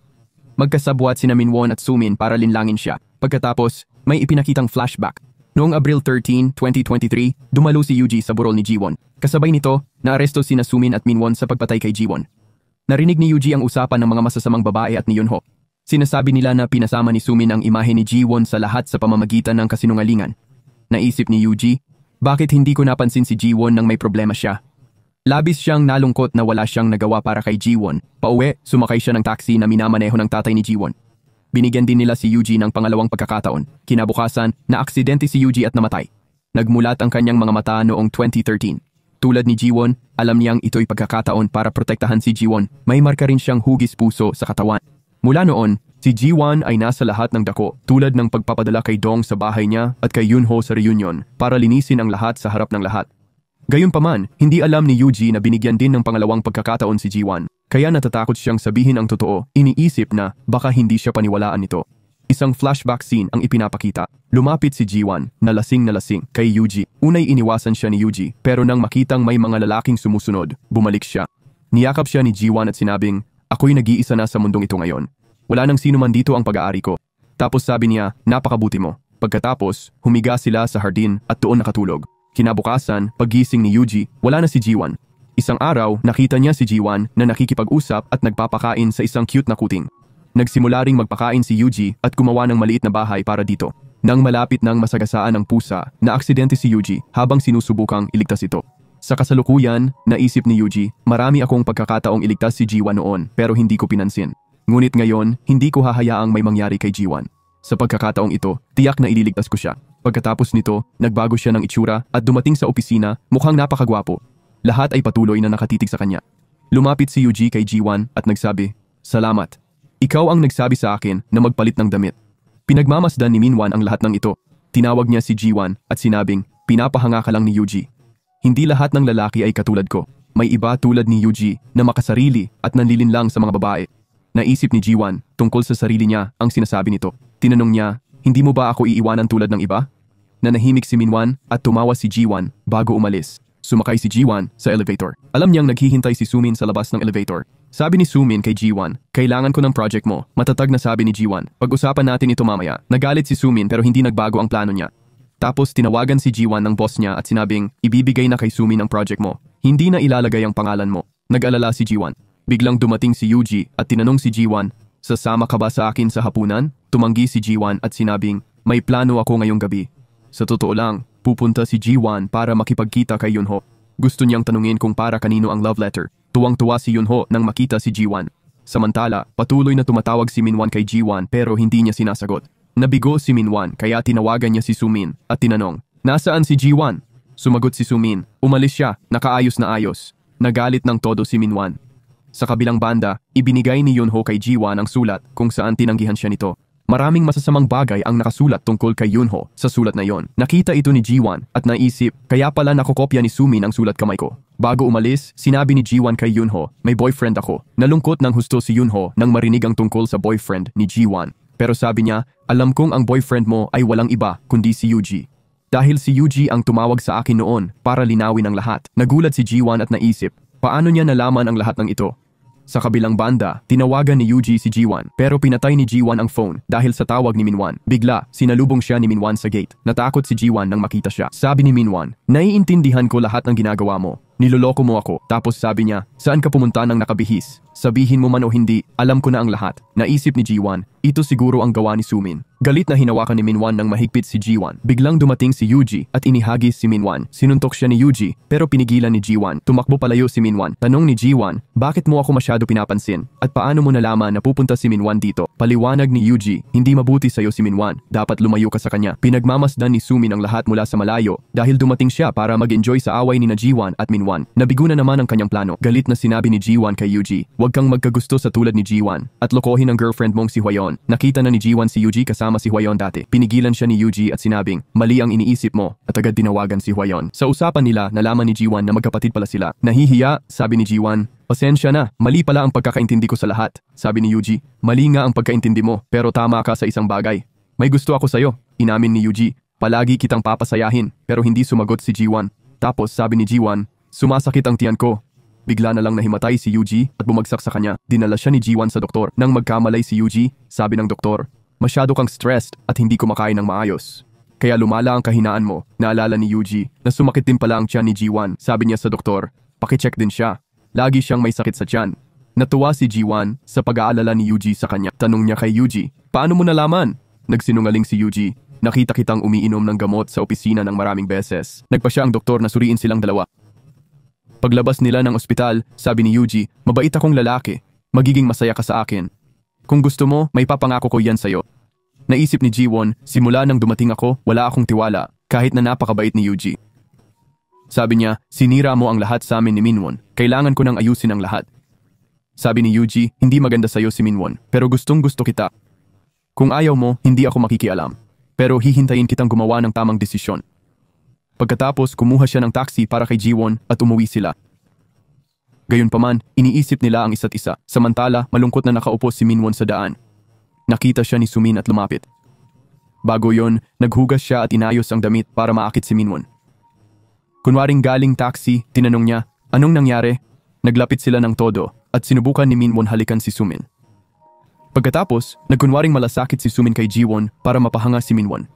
Magkasabwat sina Minwon at Sumin para linlangin siya. Pagkatapos, may ipinakitang flashback. Noong Abril 13, 2023, dumalo si Yuji sa burol ni Jiwon. Kasabay nito, naaresto sina Sumin at Minwon sa pagpatay kay Jiwon. Narinig ni Yuji ang usapan ng mga masasamang babae at ni Yunho. Sinasabi nila na pinasama ni Sumin ang imahe ni Jiwon sa lahat sa pamamagitan ng kasinungalingan. Naisip ni Yuji, bakit hindi ko napansin si Jiwon nang may problema siya? Labis siyang nalungkot na wala siyang nagawa para kay Jiwon. Pauwi, sumakay siya ng taxi na minamaneho ng tatay ni Jiwon. Binigyan din nila si Yuji ng pangalawang pagkakataon. Kinabukasan, na-aksidente si Yuji at namatay. Nagmulat ang kanyang mga mata noong 2013. Tulad ni Jiwon, alam niyang ito'y pagkakataon para protektahan si Jiwon. May marka rin siyang hugis puso sa katawan. Mula noon, si Jiwon ay nasa lahat ng dako, tulad ng pagpapadala kay Dong sa bahay niya at kay Yunho sa reunion para linisin ang lahat sa harap ng lahat. Gayunpaman, hindi alam ni Yuji na binigyan din ng pangalawang pagkakataon si Jiwon. Kaya natatakot siyang sabihin ang totoo, iniisip na baka hindi siya paniwalaan nito. Isang flashback scene ang ipinapakita. Lumapit si Jiwon, na lasing kay Yuji. Unay iniwasan siya ni Yuji, pero nang makitang may mga lalaking sumusunod, bumalik siya. Niyakap siya ni Jiwon at sinabing, ako'y nag-iisa na sa mundong ito ngayon. Wala nang sino man dito ang pag-aari ko. Tapos sabi niya, napakabuti mo. Pagkatapos, humiga sila sa hardin at doon nakatulog. Kinabukasan, paggising ni Yuji, wala na si Jiwon. Isang araw, nakita niya si Jiwon na nakikipag-usap at nagpapakain sa isang cute na kuting. Nagsimula ring magpakain si Yuji at gumawa ng maliit na bahay para dito. Nang malapit ng masagasaan ng pusa, naaksidente si Yuji habang sinusubukang iligtas ito. Sa kasalukuyan, naisip ni Yuji, marami akong pagkakataong iligtas si Jiwon noon pero hindi ko pinansin. Ngunit ngayon, hindi ko hahayaang may mangyari kay Jiwon. Sa pagkakataong ito, tiyak na ililigtas ko siya. Pagkatapos nito, nagbago siya ng itsura at dumating sa opisina, mukhang napakagwapo. Lahat ay patuloy na nakatitig sa kanya. Lumapit si Yuji kay Jiwon at nagsabi, salamat. Ikaw ang nagsabi sa akin na magpalit ng damit. Pinagmamasdan ni Minwon ang lahat ng ito. Tinawag niya si Jiwon at sinabing, pinapahanga ka lang ni Yuji. Hindi lahat ng lalaki ay katulad ko. May iba tulad ni Yuji na makasarili at nanlilinlang sa mga babae. Naisip ni Jiwon tungkol sa sarili niya ang sinasabi nito. Tinanong niya, hindi mo ba ako iiwanan tulad ng iba? Nanahimik si Minwon at tumawa si Jiwon bago umalis. Sumakay si Jiwon sa elevator. Alam niyang naghihintay si Sumin sa labas ng elevator. Sabi ni Sumin kay Jiwon, kailangan ko ng project mo. Matatag na sabi ni Jiwon, pag-usapan natin ito mamaya. Nagalit si Sumin pero hindi nagbago ang plano niya. Tapos tinawagan si Jiwon ng boss niya at sinabing, ibibigay na kay Sumin ang project mo. Hindi na ilalagay ang pangalan mo. Nag-alala si Jiwon. Biglang dumating si Yuji at tinanong si Jiwon, sasama ka ba sa akin sa hapunan? Tumanggi si Jiwon at sinabing, may plano ako ngayong gabi. Sa totoo lang, pupunta si Jiwon para makipagkita kay Yunho. Gusto niyang tanungin kung para kanino ang love letter. Tuwang-tuwa si Yunho nang makita si Jiwon. Samantala, patuloy na tumatawag si Minwon kay Jiwon pero hindi niya sinasagot. Nabigo si Minwon kaya tinawagan niya si Sumin at tinanong, nasaan si Jiwon? Sumagot si Sumin, umalis siya, nakaayos na ayos. Nagalit ng todo si Minwon. Sa kabilang banda, ibinigay ni Yunho kay Jiwon ang sulat kung saan tinanggihan siya nito. Maraming masasamang bagay ang nakasulat tungkol kay Yunho sa sulat na yon. Nakita ito ni Jiwon at naisip, kaya pala nakokopya ni Sumin ang sulat kamay ko. Bago umalis, sinabi ni Jiwon kay Yunho, may boyfriend ako. Nalungkot ng husto si Yunho nang marinig ang tungkol sa boyfriend ni Jiwon. Pero sabi niya, alam kong ang boyfriend mo ay walang iba kundi si Yuji. Dahil si Yuji ang tumawag sa akin noon para linawin ang lahat. Nagulat si Jiwon at naisip, paano niya nalaman ang lahat ng ito? Sa kabilang banda, tinawagan ni Yuji si Jiwon pero pinatay ni Jiwon ang phone dahil sa tawag ni Minwon. Bigla, sinalubong siya ni Minwon sa gate. Natakot si Jiwon nang makita siya. Sabi ni Minwon, naiintindihan ko lahat ng ginagawa mo. Niloloko mo ako. Tapos sabi niya, saan ka pumunta nang nakabihis? Sabihin mo man o hindi, alam ko na ang lahat. Naisip ni Jiwon, ito siguro ang gawa ni Sumin. Galit na hinawakan ni Minwon nang mahigpit si Jiwon. Biglang dumating si Yuji at inihagis si Minwon. Sinuntok siya ni Yuji pero pinigilan ni Jiwon. Tumakbo palayo si Minwon. Tanong ni Jiwon, bakit mo ako masyado pinapansin? At paano mo nalaman na pupunta si Minwon dito? Paliwanag ni Yuji, hindi mabuti sa'yo si Minwon. Dapat lumayo ka sa kanya. Pinagmamasdan ni Sumin ang lahat mula sa malayo dahil dumating siya para mag-enjoy sa away ni na Jiwon at Minwon. Nabigo na naman ang kanyang plano. Galit na sinabi ni Jiwon kay Yuji, huwag kang magkagusto sa tulad ni Jiwon at lokohin ang girlfriend mong si Hwayon. Nakita na ni Jiwon si Yuji kasama kasama si Hwayon dati. Pinigilan siya ni Yuji at sinabing, mali ang iniisip mo at agad dinawagan si Hwayon. Sa usapan nila, nalaman ni Ji-won na magkapatid pala sila. Nahihiya, sabi ni Ji-won. Pasensya na, mali pala ang pagkakaintindi ko sa lahat. Sabi ni Yuji, mali nga ang pagkaintindi mo pero tama ka sa isang bagay. May gusto ako sa'yo, inamin ni Yuji. Palagi kitang papasayahin pero hindi sumagot si Ji-won. Tapos sabi ni Ji-won, sumasakit ang tiyan ko. Bigla na lang nahimatay si Yuji at bumagsak sa kanya. Dinala siya ni Ji-won sa doktor. Nang magkamalay si Yuji, sabi ng doktor, masyado kang stressed at hindi kumakain ng maayos. Kaya lumala ang kahinaan mo. Naalala ni Yuji na sumakit din pala ang tiyan ni Ji-won. Sabi niya sa doktor, pakicheck din siya. Lagi siyang may sakit sa tiyan. Natuwa si Ji-won sa pag-aalala ni Yuji sa kanya. Tanong niya kay Yuji, paano mo nalaman? Nagsinungaling si Yuji. Nakita kitang umiinom ng gamot sa opisina ng maraming beses. Nagpa siya ang doktor na suriin silang dalawa. Paglabas nila ng ospital, sabi ni Yuji, mabait akong lalaki. Magiging masaya ka sa akin. Kung gusto mo, may papangako ko yan sa'yo. Naisip ni Ji-won, simula nang dumating ako, wala akong tiwala, kahit na napakabait ni Yuji. Sabi niya, sinira mo ang lahat sa amin ni Minwon. Kailangan ko nang ayusin ang lahat. Sabi ni Yuji, hindi maganda sa'yo si Minwon, pero gustong gusto kita. Kung ayaw mo, hindi ako makikialam. Pero hihintayin kitang gumawa ng tamang desisyon. Pagkatapos, kumuha siya ng taxi para kay Ji-won at umuwi sila. Gayunpaman, iniisip nila ang isa't isa. Samantala, malungkot na nakaupo si Minwon sa daan. Nakita siya ni Sumin at lumapit. Bago yon, naghugas siya at inayos ang damit para maakit si Minwon. Kunwaring galing taxi, tinanong niya, anong nangyari? Naglapit sila ng todo at sinubukan ni Minwon halikan si Sumin. Pagkatapos, nagkunwaring malasakit si Sumin kay Ji-won para mapahanga si Minwon.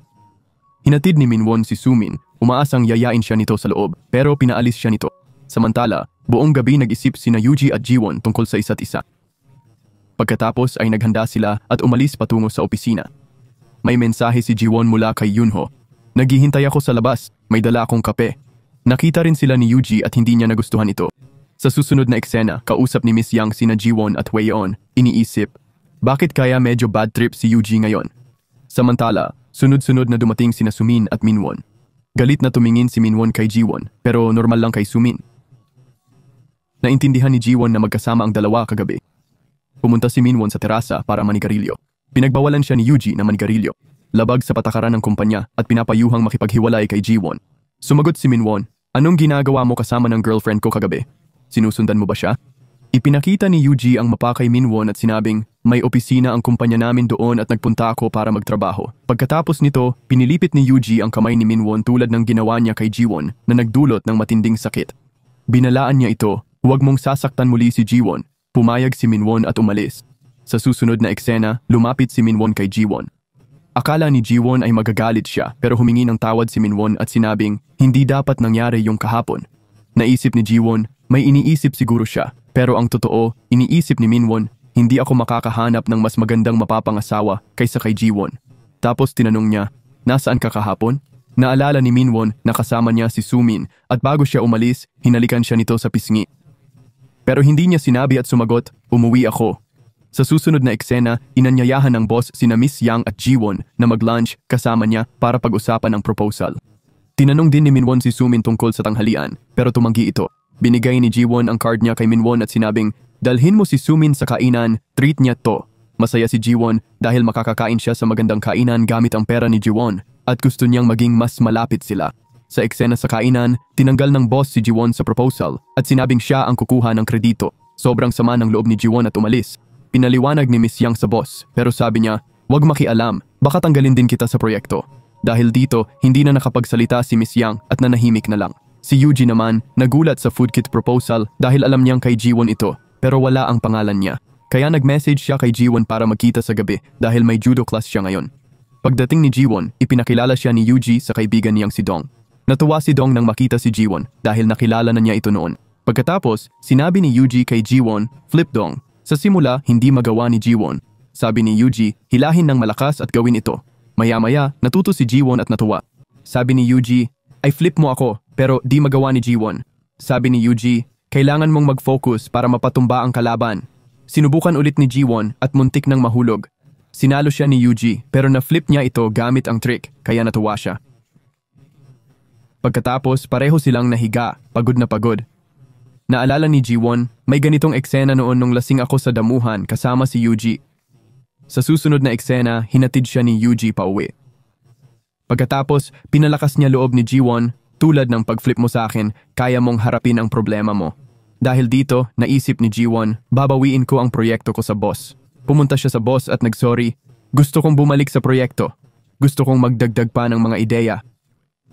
Hinatid ni Minwon si Sumin, umaasang yayain siya nito sa loob, pero pinaalis siya nito. Samantala, buong gabi nag-isip sina Yuji at Ji-won tungkol sa isa't isa. Pagkatapos ay naghanda sila at umalis patungo sa opisina. May mensahe si Ji-won mula kay Yunho. Naghihintay ako sa labas, may dala akong kape. Nakita rin sila ni Yuji at hindi niya nagustuhan ito. Sa susunod na eksena, kausap ni Miss Yang sina Ji-won at Hwayon, iniisip, bakit kaya medyo bad trip si Yuji ngayon? Samantala, sunod-sunod na dumating sina Sumin at Minwon. Galit na tumingin si Minwon kay Ji-won, pero normal lang kay Sumin. Naintindihan ni Ji-won na magkasama ang dalawa kagabi. Pumunta si Minwon sa terasa para manigarilyo. Pinagbawalan siya ni Yuji na manigarilyo. Labag sa patakaran ng kumpanya at pinapayuhang makipaghiwalay kay Ji-won. Sumagot si Minwon, anong ginagawa mo kasama ng girlfriend ko kagabi? Sinusundan mo ba siya? Ipinakita ni Yuji ang mapa kay Minwon at sinabing, may opisina ang kumpanya namin doon at nagpunta ako para magtrabaho. Pagkatapos nito, pinilipit ni Yuji ang kamay ni Minwon tulad ng ginawa niya kay Ji-won na nagdulot ng matinding sakit. Binalaan niya ito, huwag mong sasaktan muli si Ji-won. Pumayag si Minwon at umalis. Sa susunod na eksena, lumapit si Minwon kay Ji-won. Akala ni Ji-won ay magagalit siya pero humingi ng tawad si Minwon at sinabing, hindi dapat nangyari yung kahapon. Naisip ni Ji-won, may iniisip siguro siya. Pero ang totoo, iniisip ni Minwon, hindi ako makakahanap ng mas magandang mapapangasawa kaysa kay Ji-won. Tapos tinanong niya, nasaan ka kahapon? Naalala ni Minwon na kasama niya si Sumin at bago siya umalis, hinalikan siya nito sa pisngi. Pero hindi niya sinabi at sumagot, umuwi ako. Sa susunod na eksena, inanyayahan ng boss sina Miss Yang at Ji-won na mag-lunch kasama niya para pag-usapan ang proposal. Tinanong din ni Minwon si Sumin tungkol sa tanghalian, pero tumanggi ito. Binigay ni Ji-won ang card niya kay Minwon at sinabing, dalhin mo si Sumin sa kainan, treat niya to. Masaya si Ji-won dahil makakakain siya sa magandang kainan gamit ang pera ni Ji-won at gusto niyang maging mas malapit sila. Sa eksena sa kainan, tinanggal ng boss si Ji-won sa proposal at sinabing siya ang kukuha ng kredito. Sobrang sama ng loob ni Ji-won at umalis. Pinaliwanag ni Miss Yang sa boss pero sabi niya, wag makialam, baka tanggalin din kita sa proyekto. Dahil dito, hindi na nakapagsalita si Miss Yang at nanahimik na lang. Si Yuji naman, nagulat sa food kit proposal dahil alam niyang kay Ji-won ito, pero wala ang pangalan niya. Kaya nag-message siya kay Ji-won para magkita sa gabi dahil may judo class siya ngayon. Pagdating ni Ji-won, ipinakilala siya ni Yuji sa kaibigan niyang si Dong. Natuwa si Dong nang makita si Ji-won dahil nakilala na niya ito noon. Pagkatapos, sinabi ni Yuji kay Ji-won, flip Dong. Sa simula, hindi magawa ni Ji-won. Sabi ni Yuji, hilahin ng malakas at gawin ito. Maya-maya, natuto si Ji-won at natuwa. Sabi ni Yuji, ay flip mo ako, pero di magawa ni Ji-won. Sabi ni Yuji, kailangan mong mag-focus para mapatumba ang kalaban. Sinubukan ulit ni Ji-won at muntik nang mahulog. Sinalo siya ni Yuji pero na-flip niya ito gamit ang trick kaya natuwa siya. Pagkatapos pareho silang nahiga, pagod na pagod. Naalala ni Ji-won, may ganitong eksena noon nung lasing ako sa damuhan kasama si Yuji. Sa susunod na eksena, hinatid siya ni Yuji pauwi. Pagkatapos, pinalakas niya loob ni Jiwon, tulad ng pag-flip mo sa akin, kaya mong harapin ang problema mo. Dahil dito, naisip ni Jiwon, babawiin ko ang proyekto ko sa boss. Pumunta siya sa boss at nagsorry, gusto kong bumalik sa proyekto. Gusto kong magdagdag pa ng mga ideya.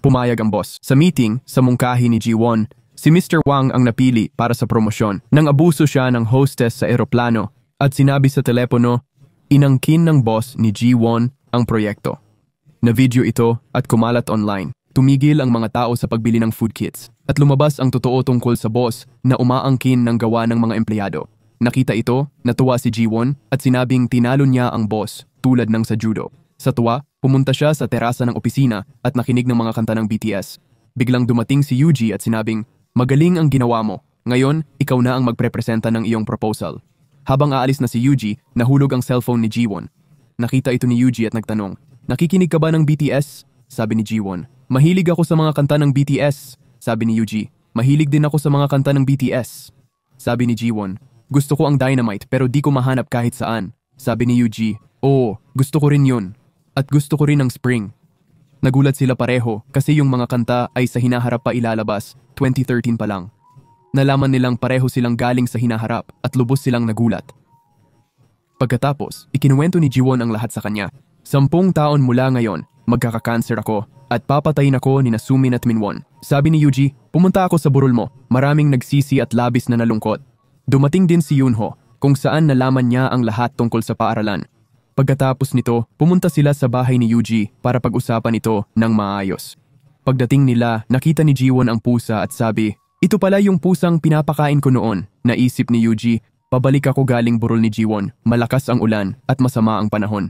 Pumayag ang boss. Sa meeting, sa mungkahi ni Jiwon, si Mr. Wang ang napili para sa promosyon. Nang abuso siya ng hostess sa eroplano at sinabi sa telepono, inangkin ng boss ni Jiwon ang proyekto. Na-video ito at kumalat online. Tumigil ang mga tao sa pagbili ng food kits at lumabas ang totoo tungkol sa boss na umaangkin ng gawa ng mga empleyado. Nakita ito, natuwa si Jiwon at sinabing tinalo niya ang boss tulad ng sa judo. Sa tuwa, pumunta siya sa terasa ng opisina at nakinig ng mga kanta ng BTS. Biglang dumating si Yuji at sinabing, magaling ang ginawa mo. Ngayon, ikaw na ang magprepresenta ng iyong proposal. Habang aalis na si Yuji, nahulog ang cellphone ni Jiwon. Nakita ito ni Yuji at nagtanong, nakikinig ka ba ng BTS? Sabi ni Jiwon. Mahilig ako sa mga kanta ng BTS. Sabi ni Yuji. Mahilig din ako sa mga kanta ng BTS. Sabi ni Jiwon. Gusto ko ang Dynamite pero di ko mahanap kahit saan. Sabi ni Yuji. Oo, gusto ko rin yun. At gusto ko rin ang Spring. Nagulat sila pareho kasi yung mga kanta ay sa hinaharap pa ilalabas, 2013 pa lang. Nalaman nilang pareho silang galing sa hinaharap at lubos silang nagulat. Pagkatapos, ikinuwento ni Jiwon ang lahat sa kanya. 10 taon mula ngayon, magkaka-cancer ako at papatayin ako ni Nasumin at Minwon. Sabi ni Yuji, pumunta ako sa burol mo, maraming nagsisi at labis na nalungkot. Dumating din si Yunho, kung saan nalaman niya ang lahat tungkol sa paaralan. Pagkatapos nito, pumunta sila sa bahay ni Yuji para pag-usapan ito ng maayos. Pagdating nila, nakita ni Jiwon ang pusa at sabi, ito pala yung pusang pinapakain ko noon. Naisip ni Yuji, pabalik ako galing burol ni Jiwon, malakas ang ulan at masama ang panahon.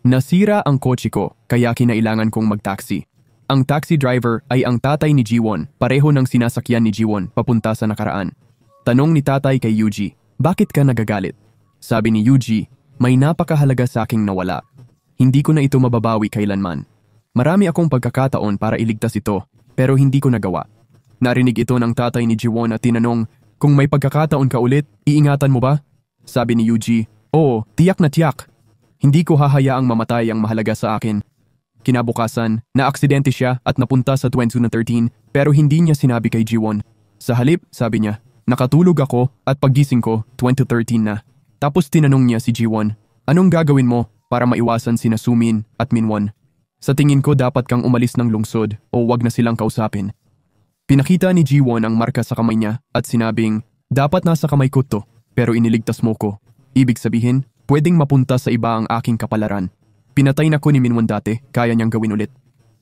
Nasira ang kotse ko, kaya kinailangan kong mag-taxi. Ang taxi driver ay ang tatay ni Jiwon, pareho ng sinasakyan ni Jiwon papunta sa nakaraan. Tanong ni tatay kay Yuji, bakit ka nagagalit? Sabi ni Yuji, may napakahalaga sa aking nawala. Hindi ko na ito mababawi kailanman. Marami akong pagkakataon para iligtas ito, pero hindi ko nagawa. Narinig ito ng tatay ni Jiwon at tinanong, kung may pagkakataon ka ulit, iingatan mo ba? Sabi ni Yuji, oo, tiyak na tiyak. Hindi ko hahayaang mamatay ang mahalaga sa akin. Kinabukasan, naaksidente siya at napunta sa 2013 pero hindi niya sinabi kay Jiwon. Sa halip, sabi niya, nakatulog ako at paggising ko, 2013 na. Tapos tinanong niya si Jiwon, anong gagawin mo para maiwasan si Nasumin at Minwon? Sa tingin ko dapat kang umalis ng lungsod o wag na silang kausapin. Pinakita ni Jiwon ang marka sa kamay niya at sinabing, dapat nasa kamay ko to, pero iniligtas mo ko. Ibig sabihin, pwedeng mapunta sa iba ang aking kapalaran. Pinatay na ko ni Minwon dati, kaya niyang gawin ulit.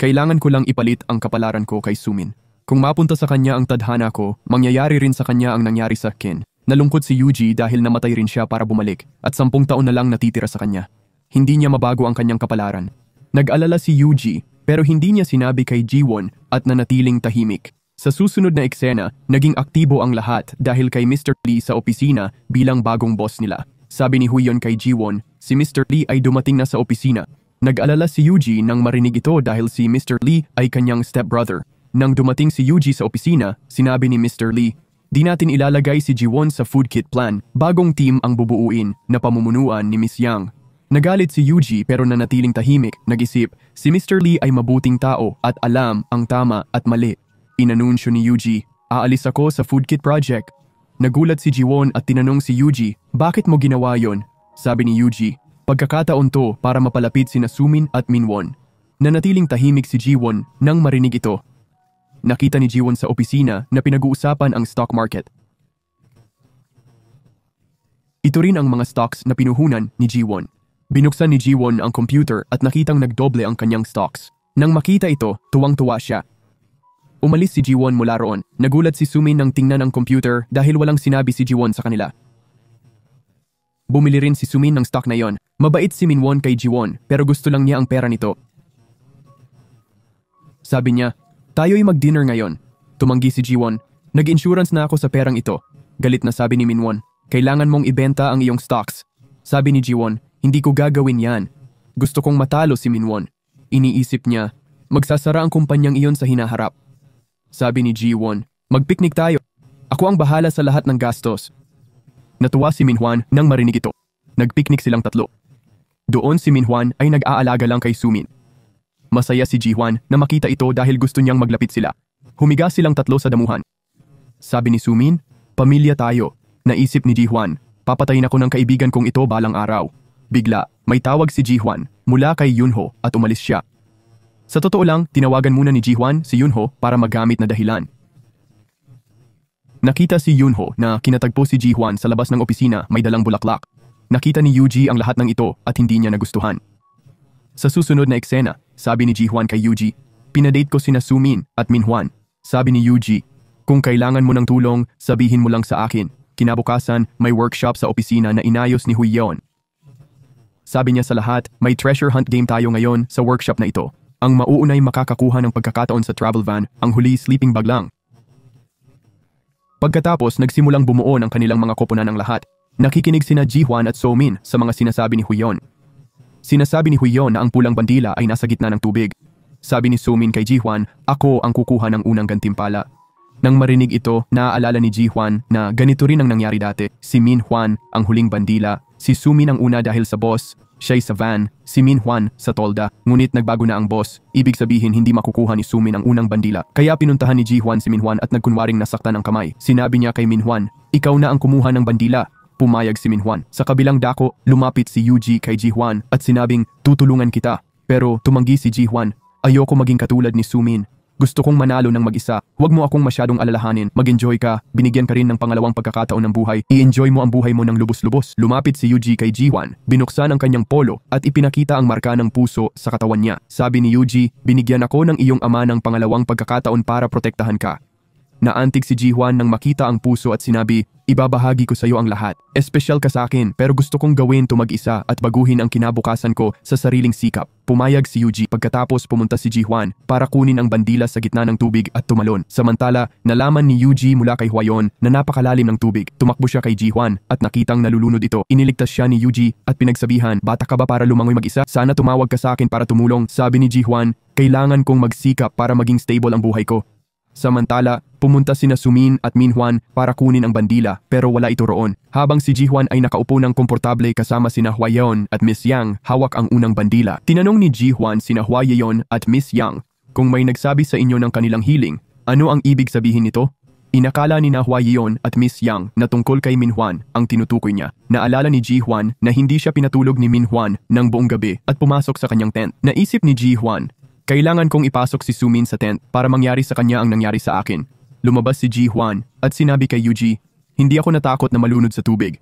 Kailangan ko lang ipalit ang kapalaran ko kay Sumin. Kung mapunta sa kanya ang tadhana ko, mangyayari rin sa kanya ang nangyari sa akin. Nalungkot si Yuji dahil namatay rin siya para bumalik at 10 taon na lang natitira sa kanya. Hindi niya mabago ang kanyang kapalaran. Nag-alala si Yuji pero hindi niya sinabi kay Jiwon at nanatiling tahimik. Sa susunod na eksena, naging aktibo ang lahat dahil kay Mr. Lee sa opisina bilang bagong boss nila. Sabi ni Huion kay Jiwon, si Mr. Lee ay dumating na sa opisina. Nag-alala si Yuji nang marinig ito dahil si Mr. Lee ay kanyang stepbrother. Nang dumating si Yuji sa opisina, sinabi ni Mr. Lee, di natin ilalagay si Jiwon sa food kit plan. Bagong team ang bubuuin na pamumunuan ni Miss Yang. Nagalit si Yuji pero nanatiling tahimik, nag-isip, si Mr. Lee ay mabuting tao at alam ang tama at mali. Inanunsyo ni Yuji, aalis ako sa food kit project. Nagulat si Jiwon at tinanong si Yuji, bakit mo ginawa yon? Sabi ni Yuji, pagkakataon to para mapalapit si Nasumin at Minwon. Nanatiling tahimik si Jiwon nang marinig ito. Nakita ni Jiwon sa opisina na pinag-uusapan ang stock market. Ito rin ang mga stocks na pinuhunan ni Jiwon. Binuksan ni Jiwon ang computer at nakitang nagdoble ang kanyang stocks. Nang makita ito, tuwang-tuwa siya. Umalis si Jiwon mula roon. Nagulat si Sumin nang tingnan ang computer dahil walang sinabi si Jiwon sa kanila. Bumili rin si Sumin ng stock na yon. Mabait si Minwon kay Jiwon pero gusto lang niya ang pera nito. Sabi niya, tayo'y mag-dinner ngayon. Tumanggi si Jiwon. Nag-insurance na ako sa perang ito. Galit na sabi ni Minwon, kailangan mong ibenta ang iyong stocks. Sabi ni Jiwon, hindi ko gagawin yan. Gusto kong matalo si Minwon. Iniisip niya, magsasara ang kumpanyang iyon sa hinaharap. Sabi ni Jiwon, mag-picnic tayo. Ako ang bahala sa lahat ng gastos. Natuwa si Minhwan nang marinig ito. Nag-picnic silang tatlo. Doon si Minhwan ay nag-aalaga lang kay Sumin. Masaya si Jihwan na makita ito dahil gusto niyang maglapit sila. Humiga silang tatlo sa damuhan. Sabi ni Sumin, "Pamilya tayo." Naisip ni Jihwan, "Papatayin ako ng kaibigan kong ito balang araw." Bigla, may tawag si Jihwan mula kay Yunho at umalis siya. Sa totoo lang, tinawagan muna ni Jihwan si Yunho para magamit na dahilan. Nakita si Yunho na kinatagpo si Jihwan sa labas ng opisina may dalang bulaklak. Nakita ni Yuji ang lahat ng ito at hindi niya nagustuhan. Sa susunod na eksena, sabi ni Jihwan kay Yuji, "Pinadate ko sina Sumin at Minhwan." Sabi ni Yuji, "Kung kailangan mo ng tulong, sabihin mo lang sa akin." Kinabukasan, may workshop sa opisina na inayos ni Huiyeon. Sabi niya sa lahat, "May treasure hunt game tayo ngayon sa workshop na ito. Ang mauunay makakakuha ng pagkakataon sa travel van, ang huli sleeping bag lang." Pagkatapos, nagsimulang bumuo ng kanilang mga koponan ng lahat. Nakikinig sina Jihwan at Somin sa mga sinasabi ni Huiyeon. Sinasabi ni Huiyeon na ang pulang bandila ay nasa gitna ng tubig. Sabi ni Somin kay Jihwan, "Ako ang kukuha ng unang gantimpala." Nang marinig ito, naaalala ni Jihwan na ganito rin ang nangyari dati. Si Minhwan ang huling bandila, si Sumin ang una dahil sa boss, siya'y sa van, si Minhwan sa tolda. Ngunit nagbago na ang boss, ibig sabihin hindi makukuha ni Sumin ang unang bandila. Kaya pinuntahan ni Jihwan si Minhwan at nagkunwaring nasaktan ang kamay. Sinabi niya kay Minhwan, "Ikaw na ang kumuha ng bandila." Pumayag si Minhwan. Sa kabilang dako, lumapit si Yuji kay Jihwan at sinabing, "Tutulungan kita." Pero tumanggi si Jihwan, "Ayoko maging katulad ni Sumin. Gusto kong manalo ng mag-isa. Huwag mo akong masyadong alalahanin. Mag-enjoy ka. Binigyan ka rin ng pangalawang pagkakataon ng buhay. I-enjoy mo ang buhay mo ng lubos-lubos." Lumapit si Yuji kay Jihwan. Binuksan ang kanyang polo at ipinakita ang marka ng puso sa katawan niya. Sabi ni Yuji, "Binigyan ako ng iyong ama ng pangalawang pagkakataon para protektahan ka." Naantig si Jihwan nang makita ang puso at sinabi, "Ibabahagi ko sa iyo ang lahat. Espesyal ka sa akin pero gusto kong gawin to mag-isa at baguhin ang kinabukasan ko sa sariling sikap." Pumayag si Yuji. Pagkatapos pumunta si Jihwan para kunin ang bandila sa gitna ng tubig at tumalon. Samantala, nalaman ni Yuji mula kay Huiyeon na napakalalim ng tubig. Tumakbo siya kay Jihwan at nakitang nalulunod ito. Iniligtas siya ni Yuji at pinagsabihan, "Bata ka ba para lumangoy mag-isa? Sana tumawag ka sa akin para tumulong." Sabi ni Jihwan, "Kailangan kong magsikap para maging stable ang buhay ko." Samantala, pumunta sina Sumin at Minhwan para kunin ang bandila pero wala ito roon. Habang si Jihwan ay nakaupo ng komportable kasama sina Huiyeon at Miss Yang, hawak ang unang bandila. Tinanong ni Jihwan sina Huiyeon at Miss Yang kung may nagsabi sa inyo ng kanilang hiling, ano ang ibig sabihin nito? Inakala ni na Huiyeon at Miss Yang na tungkol kay Minhwan ang tinutukoy niya. Naalala ni Jihwan na hindi siya pinatulog ni Minhwan ng buong gabi at pumasok sa kanyang tent. Naisip ni Jihwan, "Kailangan kong ipasok si Sumin sa tent para mangyari sa kanya ang nangyari sa akin." Lumabas si Jihwan at sinabi kay Yuji, "Hindi ako natakot na malunod sa tubig.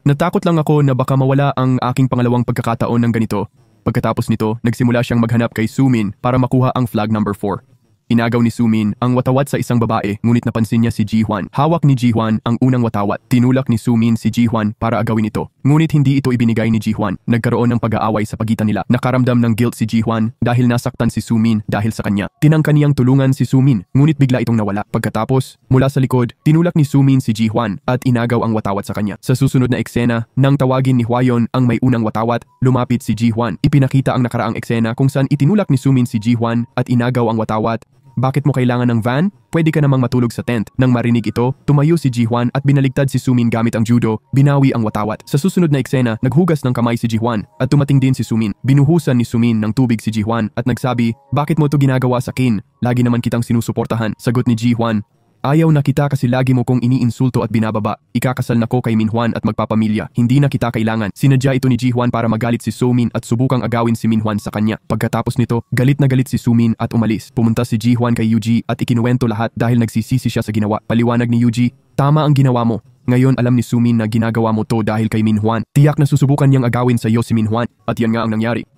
Natakot lang ako na baka mawala ang aking pangalawang pagkakataon ng ganito." Pagkatapos nito, nagsimula siyang maghanap kay Sumin para makuha ang flag number 4. Inagaw ni Sumin ang watawat sa isang babae ngunit napansin niya si Jihwan. Hawak ni Jihwan ang unang watawat. Tinulak ni Sumin si Jihwan para agawin ito. Ngunit hindi ito ibinigay ni Jihwan. Nagkaroon ng pag-aaway sa pagitan nila. Nakaramdam ng guilt si Jihwan dahil nasaktan si Sumin dahil sa kanya. Tinangka niyang tulungan si Sumin ngunit bigla itong nawala. Pagkatapos, mula sa likod, tinulak ni Sumin si Jihwan at inagaw ang watawat sa kanya. Sa susunod na eksena, nang tawagin ni Huiyeon ang may unang watawat, lumapit si Jihwan. Ipinakita ang nakaraang eksena kung saan itinulak ni Sumin si Jihwan at inagaw ang watawat. "Bakit mo kailangan ng van? Pwede ka namang matulog sa tent." Nang marinig ito, tumayo si Jihwan at binaligtad si Sumin gamit ang judo, binawi ang watawat. Sa susunod na eksena, naghugas ng kamay si Jihwan at tumating din si Sumin. Binuhusan ni Sumin ng tubig si Jihwan at nagsabi, "Bakit mo ito ginagawa sa akin? Lagi naman kitang sinusuportahan." Sagot ni Jihwan, "Ayaw na kita kasi lagi mo kong iniinsulto at binababa. Ikakasal na ko kay Minhwan at magpapamilya. Hindi na kita kailangan." Sinadya ito ni Jihwan para magalit si Sumin at subukang agawin si Minhwan sa kanya. Pagkatapos nito, galit na galit si Sumin at umalis. Pumunta si Jihwan kay Yuji at ikinuwento lahat dahil nagsisisi siya sa ginawa. Paliwanag ni Yuji, "Tama ang ginawa mo. Ngayon alam ni Sumin na ginagawa mo to dahil kay Minhwan. Tiyak na susubukan niyang agawin sa iyo si Minhwan." At yan nga ang nangyari.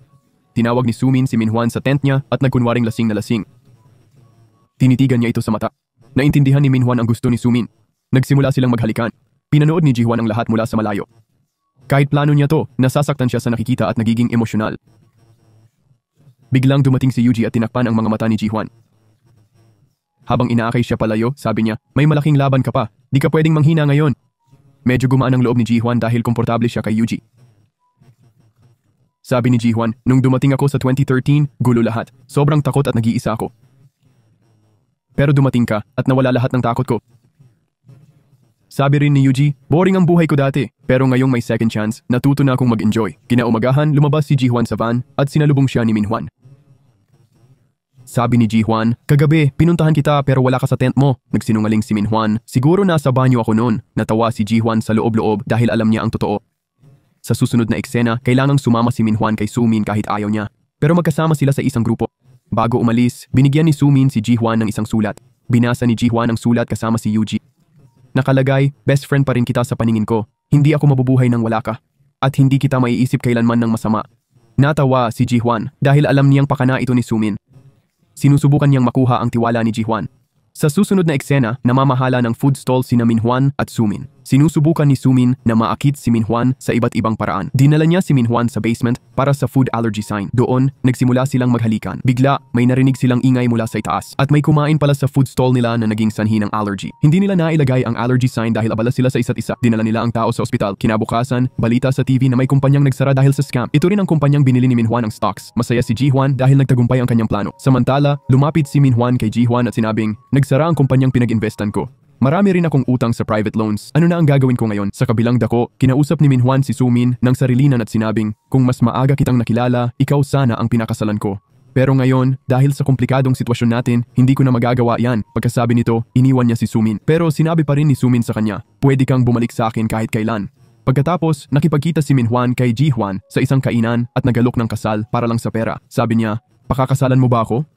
Tinawag ni Sumin si Minhwan sa tent niya at nagkunwaring lasing na lasing. Tinitigan niya ito sa mata. Naintindihan ni Minhwan ang gusto ni Sumin. Nagsimula silang maghalikan. Pinanood ni Jihwan ang lahat mula sa malayo. Kahit plano niya to, nasasaktan siya sa nakikita at nagiging emosyonal. Biglang dumating si Yuji at tinakpan ang mga mata ni Jihwan. Habang inaakay siya palayo, sabi niya, "May malaking laban ka pa. Di ka pwedeng manghina ngayon." Medyo gumaan ang loob ni Jihwan dahil komportable siya kay Yuji. Sabi ni Jihwan, "Nung dumating ako sa 2013, gulo lahat. Sobrang takot at nag-iisa ako. Pero dumating ka at nawala lahat ng takot ko." Sabi rin ni Yuji, boring ang buhay ko dati. Pero ngayong may second chance, natuto na akong mag-enjoy. Kinaumagahan, lumabas si Ji-hwan sa van at sinalubong siya ni Min-hwan. Sabi ni Ji-hwan, kagabi, pinuntahan kita pero wala ka sa tent mo. Nagsinungaling si Min-hwan, siguro nasa banyo ako noon. Natawa si Ji-hwan sa loob-loob dahil alam niya ang totoo. Sa susunod na eksena, kailangang sumama si Min-hwan kay Sumin kahit ayaw niya. Pero magkasama sila sa isang grupo. Bago umalis, binigyan ni Sumin si Ji-hwan ng isang sulat. Binasa ni Ji-hwan ang sulat kasama si Yuji. Nakalagay, best friend pa rin kita sa paningin ko. Hindi ako mabubuhay nang wala ka. At hindi kita maiisip kailanman ng masama. Natawa si Ji-hwan dahil alam niyang pakana ito ni Sumin. Sinusubukan niyang makuha ang tiwala ni Ji-hwan. Sa susunod na eksena, namamahala ng food stall sina Min-hwan at Sumin. Sinusubukan ni Sumin na maakit si Min-hwan sa iba't ibang paraan. Dinala niya si Min-hwan sa basement para sa food allergy sign. Doon, nagsimula silang maghalikan. Bigla, may narinig silang ingay mula sa itaas at may kumain pala sa food stall nila na naging sanhi ng allergy. Hindi nila nailagay ang allergy sign dahil abala sila sa isa't isa. Dinala nila ang tao sa ospital. Kinabukasan, balita sa TV na may kumpanyang nagsara dahil sa scam. Ito rin ang kumpanyang binili ni Min-hwan ng stocks. Masaya si Ji-hwan dahil nagtagumpay ang kanyang plano. Samantala, lumapit si Min-hwan kay Ji-hwan at sinabing, nagsara ang kumpanyang pinag-investan ko. Marami rin akong utang sa private loans. Ano na ang gagawin ko ngayon? Sa kabilang dako, kinausap ni Min-hwan si Sumin ng sarilinan at sinabing, kung mas maaga kitang nakilala, ikaw sana ang pinakasalan ko. Pero ngayon, dahil sa komplikadong sitwasyon natin, hindi ko na magagawa yan. Pagkasabi nito, iniwan niya si Sumin. Pero sinabi pa rin ni Sumin sa kanya, pwede kang bumalik sa akin kahit kailan. Pagkatapos, nakipagkita si Min-hwan kay Ji-hwan sa isang kainan at nagalok ng kasal para lang sa pera. Sabi niya, pakakasalan mo ba ako?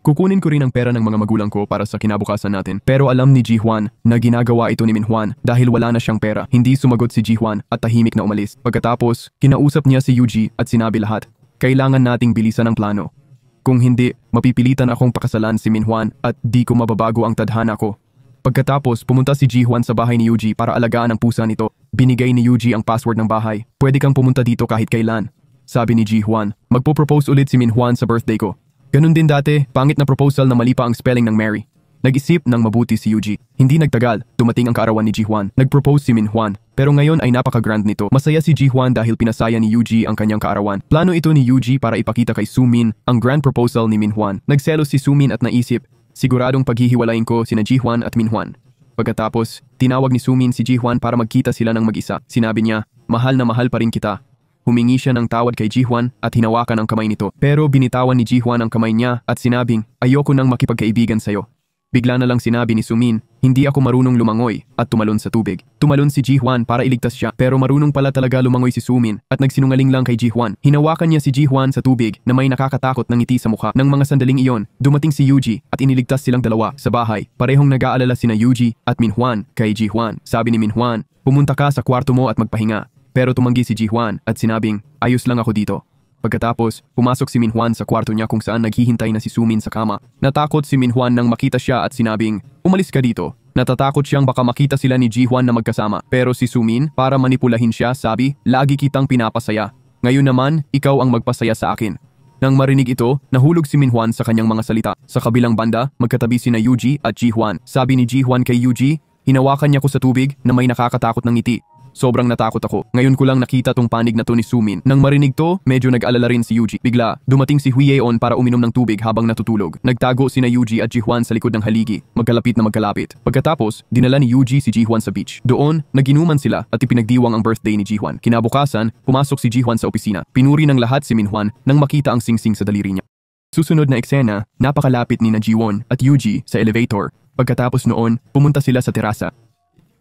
Kukunin ko rin ang pera ng mga magulang ko para sa kinabukasan natin. Pero alam ni Ji-hwan na ginagawa ito ni Min-hwan dahil wala na siyang pera. Hindi sumagot si Ji-hwan at tahimik na umalis. Pagkatapos, kinausap niya si Yuji at sinabi lahat, kailangan nating bilisan ang plano. Kung hindi, mapipilitan akong pakasalan si Min-hwan at di ko mababago ang tadhana ko. Pagkatapos, pumunta si Ji-hwan sa bahay ni Yuji para alagaan ang pusa nito. Binigay ni Yuji ang password ng bahay. Pwede kang pumunta dito kahit kailan. Sabi ni Ji-hwan, magpo-propose ulit si Min-hwan sa birthday ko. Ganun din dati, pangit na proposal na mali pa ang spelling ng Mary. Nag-isip ng mabuti si Yuji. Hindi nagtagal, dumating ang kaarawan ni Ji-hwan. Nag-propose si Min-hwan. Pero ngayon ay napaka-grand nito. Masaya si Ji-hwan dahil pinasaya ni Yuji ang kanyang kaarawan. Plano ito ni Yuji para ipakita kay Sumin ang grand proposal ni Min-hwan. Nagselos si Sumin at naisip, siguradong paghihiwalayin ko sina Ji-hwan at Min-hwan. Pagkatapos, tinawag ni Sumin si Ji-hwan para magkita sila ng mag-isa. Sinabi niya, mahal na mahal pa rin kita. Humingi siya ng tawad kay Ji-hwan at hinawakan ang kamay nito. Pero binitawan ni Ji-hwan ang kamay niya at sinabing, ayoko nang makipagkaibigan sa'yo. Bigla na lang sinabi ni Sumin, hindi ako marunong lumangoy at tumalon sa tubig. Tumalon si Ji-hwan para iligtas siya pero marunong pala talaga lumangoy si Sumin at nagsinungaling lang kay Ji-hwan. Hinawakan niya si Ji-hwan sa tubig na may nakakatakot ng ngiti sa mukha. Nang mga sandaling iyon, dumating si Yuji at iniligtas silang dalawa sa bahay. Parehong nag-aalala sina Yuji at Min-hwan kay Ji-hwan. Sabi ni Min-hwan, pumunta ka sa kwarto mo at magpahinga. Pero tumanggi si Ji-hwan at sinabing, ayos lang ako dito. Pagkatapos, pumasok si Min-hwan sa kwarto niya kung saan naghihintay na si Sumin sa kama. Natakot si Min-hwan nang makita siya at sinabing, umalis ka dito. Natatakot siyang baka makita sila ni Ji-hwan na magkasama. Pero si Sumin, para manipulahin siya, sabi, lagi kitang pinapasaya. Ngayon naman, ikaw ang magpasaya sa akin. Nang marinig ito, nahulog si Min-hwan sa kanyang mga salita. Sa kabilang banda, magkatabi sina Yuji at Ji-hwan. Sabi ni Ji-hwan kay Yuji, hinawakan niya ko sa tubig na may nakakatakot ng ngiti. Sobrang natakot ako. Ngayon ko lang nakita tong panig na to ni Sumin. Nang marinig to, medyo nag-alala rin si Yuji. Bigla, dumating si Hyeon para uminom ng tubig habang natutulog. Nagtago sina Yuji at Ji-hwan sa likod ng haligi. Magkalapit na magkalapit. Pagkatapos, dinala ni Yuji si Ji-hwan sa beach. Doon, naginuman sila at ipinagdiwang ang birthday ni Ji-hwan. Kinabukasan, pumasok si Ji-hwan sa opisina. Pinuri ng lahat si Min-hwan nang makita ang singsing sa daliri niya. Susunod na eksena, napakalapit ni na Ji-won at Yuji sa elevator. Pagkatapos noon, pumunta sila sa terasa.